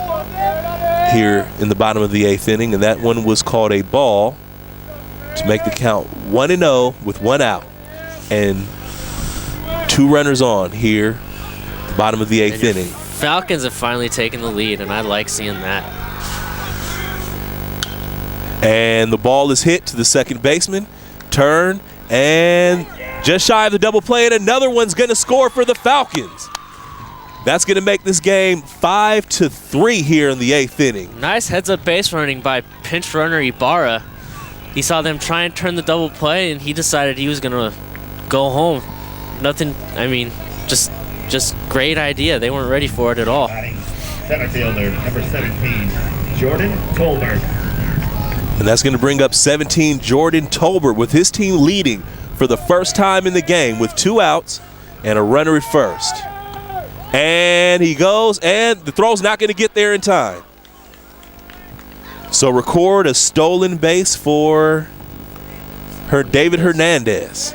S5: here in the bottom of the 8th inning, and that one was called a ball to make the count 1-0 with 1 out and 2 runners on here at the bottom of the 8th inning.
S6: Falcons have finally taken the lead, and I like seeing that.
S5: And the ball is hit to the second baseman. Turn, and just shy of the double play, and another one's going to score for the Falcons. That's going to make this game 5-3 here in the 8th inning.
S6: Nice heads-up base running by pinch runner Ibarra. He saw them try and turn the double play, and he decided he was going to go home. Nothing, just great idea. They weren't ready for it at all.
S8: Center fielder, number 17, Jordan Tolbert.
S5: And that's going to bring up 17, Jordan Tolbert, with his team leading for the first time in the game with 2 outs and a runner at first. And he goes, and the throw's not going to get there in time. So record a stolen base for David Hernandez.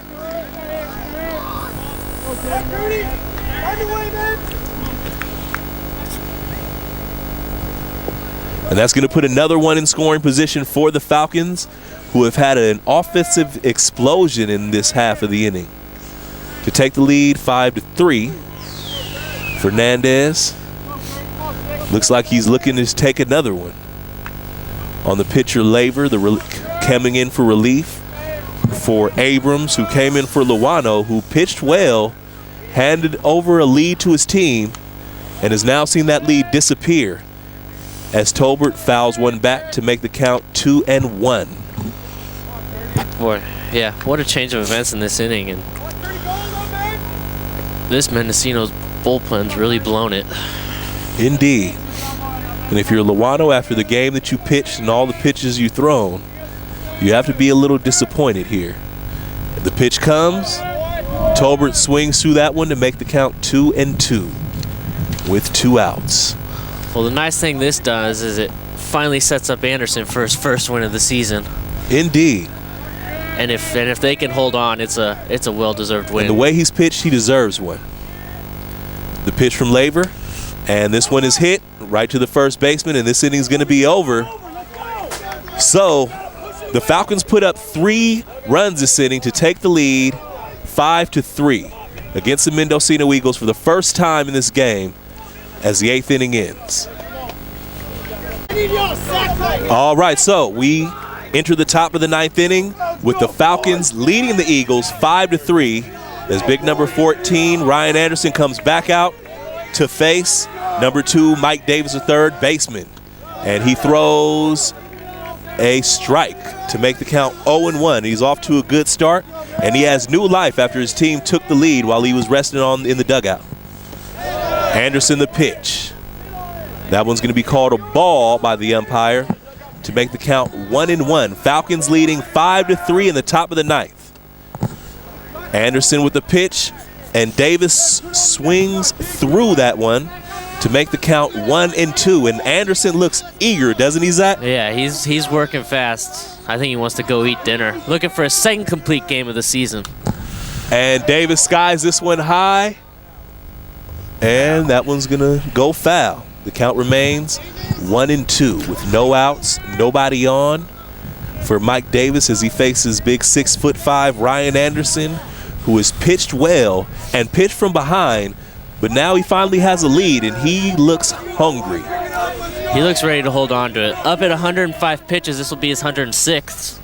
S5: And that's going to put another one in scoring position for the Falcons, who have had an offensive explosion in this half of the inning. To take the lead 5-3, Fernandez looks like he's looking to take another one. On the pitcher, Laver, coming in for relief for Abrams, who came in for Luano, who pitched well, handed over a lead to his team, and has now seen that lead disappear as Tolbert fouls one back to make the count 2-1.
S6: Boy, yeah, what a change of events in this inning, and this Mendocino's bullpen's really blown it.
S5: Indeed. And if you're Luano after the game that you pitched and all the pitches you've thrown, you have to be a little disappointed here. The pitch comes. Tolbert swings through that one to make the count 2-2 with 2 outs.
S6: Well, the nice thing this does is it finally sets up Anderson for his first win of the season.
S5: Indeed.
S6: And if they can hold on, it's a well-deserved win.
S5: And the way he's pitched, he deserves one. The pitch from Laver, and this one is hit right to the first baseman, and this inning is going to be over. So the Falcons put up 3 runs this inning to take the lead 5-3 against the Mendocino Eagles for the first time in this game as the 8th inning ends. All right, so we enter the top of the 9th inning with the Falcons leading the Eagles 5-3 as big number 14, Ryan Anderson, comes back out to face number 2, Mike Davis, the third baseman. And he throws a strike to make the count 0-1. He's off to a good start, and he has new life after his team took the lead while he was resting in the dugout. Anderson the pitch. That one's going to be called a ball by the umpire to make the count 1-1. Falcons leading 5-3 in the top of the 9th. Anderson with the pitch, And Davis swings through that one to make the count 1-2. And Anderson looks eager, doesn't he, Zach?
S6: Yeah, he's working fast. I think he wants to go eat dinner. Looking for a second complete game of the season.
S5: And Davis skies this one high. And that one's going to go foul. The count remains 1-2 with no outs, nobody on for Mike Davis as he faces big 6'5" Ryan Anderson, who has pitched well and pitched from behind, but now he finally has a lead and he looks hungry.
S6: He looks ready to hold on to it. Up at 105 pitches, this will be his 106th.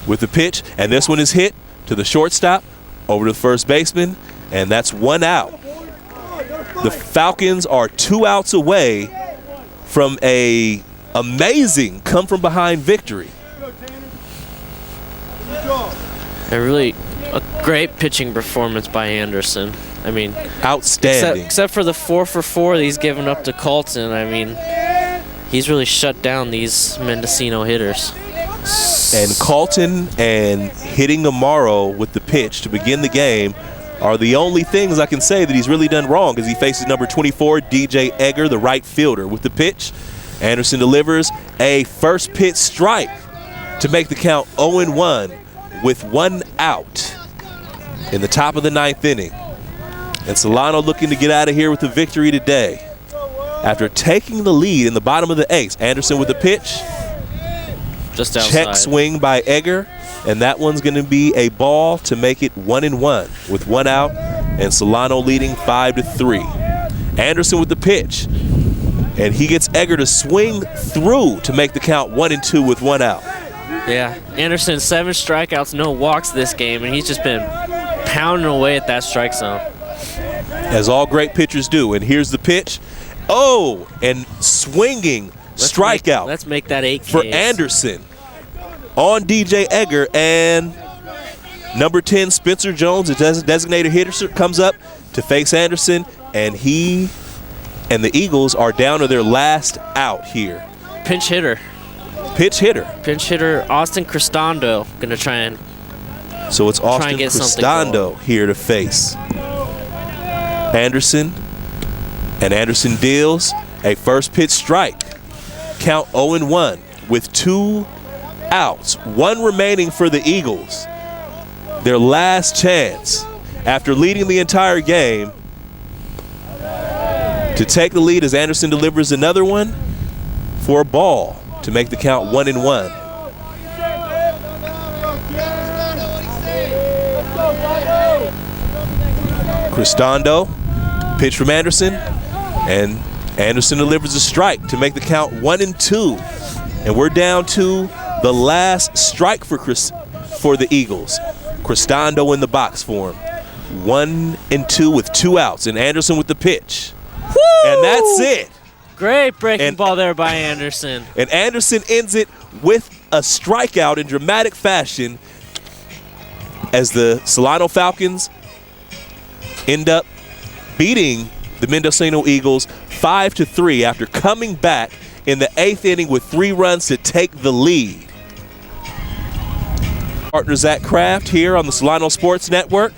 S5: With the pitch, and this one is hit to the shortstop, over to the first baseman, and that's 1 out. The Falcons are 2 outs away from a amazing come-from-behind victory.
S6: And really a great pitching performance by Anderson. I mean,
S5: outstanding.
S6: Except for the 4-for-4 that he's given up to Colton. I mean, he's really shut down these Mendocino hitters.
S5: And Colton and hitting Amaro with the pitch to begin the game are the only things I can say that he's really done wrong as he faces number 24, DJ Egger, the right fielder. With the pitch, Anderson delivers a first pitch strike to make the count 0-1 with 1 out in the top of the 9th inning. And Solano looking to get out of here with a victory today. After taking the lead in the bottom of the 8th, Anderson with the pitch.
S6: Just outside.
S5: Check swing by Egger, and that one's going to be a ball to make it 1-1 with 1 out, and Solano leading 5-3. Anderson with the pitch, and he gets Egger to swing through to make the count 1-2 with 1 out.
S6: Yeah, Anderson 7 strikeouts, no walks this game, and he's just been pounding away at that strike zone.
S5: As all great pitchers do. And here's the pitch. Oh, and swinging strikeout.
S6: Let's make that 8
S5: for
S6: Ks.
S5: Anderson on DJ Egger, and number 10 Spencer Jones, the designated hitter, comes up to face Anderson, and he and the Eagles are down to their last out here.
S6: Pinch hitter Austin Cristando gonna try and
S5: so it's Austin Cristando here to face Anderson, and Anderson deals a first pitch strike. Count 0-1 with 2 outs, 1 remaining for the Eagles. Their last chance after leading the entire game to take the lead as Anderson delivers another one for a ball to make the count 1-1. Cristando, pitch from Anderson, and Anderson delivers a strike to make the count 1-2. And we're down to the last strike for the Eagles. Cristando in the box for him. 1-2 with 2 outs, and Anderson with the pitch. Woo! And that's it.
S6: Great breaking ball there by Anderson.
S5: And Anderson ends it with a strikeout in dramatic fashion as the Solano Falcons end up beating the Mendocino Eagles 5-3 after coming back in the 8th inning with 3 runs to take the lead. Partner Zach Kraft here on the Solano Sports Network.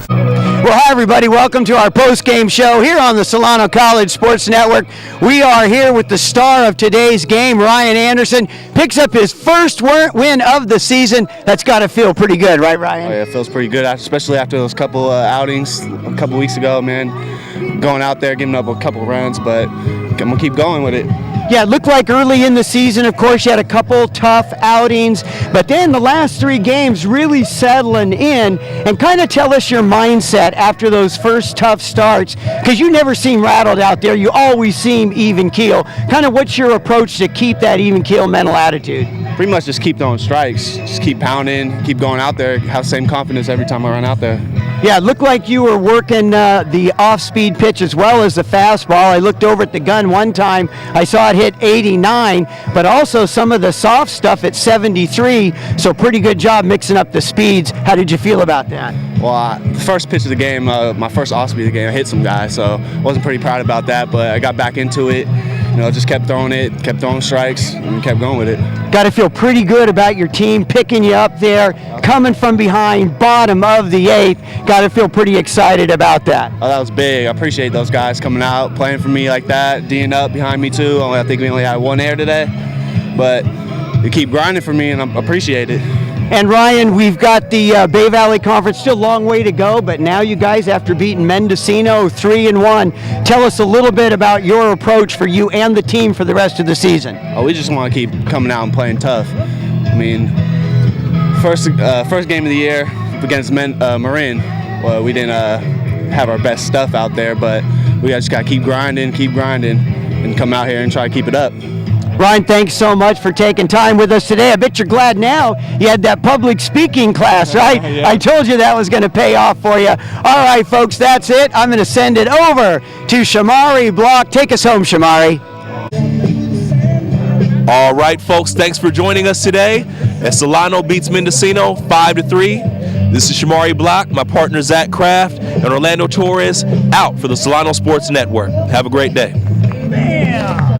S3: Well, hi, everybody. Welcome to our post-game show here on the Solano College Sports Network. We are here with the star of today's game, Ryan Anderson. Picks up his first win of the season. That's got to feel pretty good, right, Ryan?
S9: Oh, yeah, it feels pretty good, especially after those couple outings a couple weeks ago, man. Going out there, giving up a couple runs, but I'm going to keep going with it.
S3: Yeah, it looked like early in the season, of course, you had a couple tough outings, but then the last 3 games really settling in. And kind of tell us your mindset after those first tough starts, because you never seem rattled out there. You always seem even keel. Kind of what's your approach to keep that even keel mental attitude?
S9: Pretty much just keep throwing strikes, just keep pounding, keep going out there, have the same confidence every time I run out there.
S3: Yeah, it looked like you were working the off-speed pitch as well as the fastball. I looked over at the gun one time. I saw it hit 89, but also some of the soft stuff at 73. So pretty good job mixing up the speeds. How did you feel about that?
S9: Well, the first pitch of the game, my first off-speed of the game, I hit some guy, so I wasn't pretty proud about that, but I got back into it. just kept throwing it, kept throwing strikes, and kept going with it.
S3: Got to feel pretty good about your team picking you up there, coming from behind, bottom of the 8th. Got to feel pretty excited about that.
S9: Oh, that was big. I appreciate those guys coming out, playing for me like that, D'ing up behind me too. I think we only had 1 error today, but they keep grinding for me, and I appreciate it.
S3: And Ryan, we've got the Bay Valley Conference, still a long way to go, but now you guys, after beating Mendocino 3-1, tell us a little bit about your approach for you and the team for the rest of the season.
S9: Oh, we just want to keep coming out and playing tough. I mean, first game of the year against Marin, well, we didn't have our best stuff out there, but we just got to keep grinding, and come out here and try to keep it up.
S3: Ryan, thanks so much for taking time with us today. I bet you're glad now you had that public speaking class, right?
S5: Yeah.
S3: I told you that was going to pay off for you. All right, folks, that's it. I'm going to send it over to Shamari Block. Take us home, Shamari.
S5: All right, folks, thanks for joining us today as Solano beats Mendocino 5-3. This is Shamari Block, my partner Zach Kraft, and Orlando Torres out for the Solano Sports Network. Have a great day.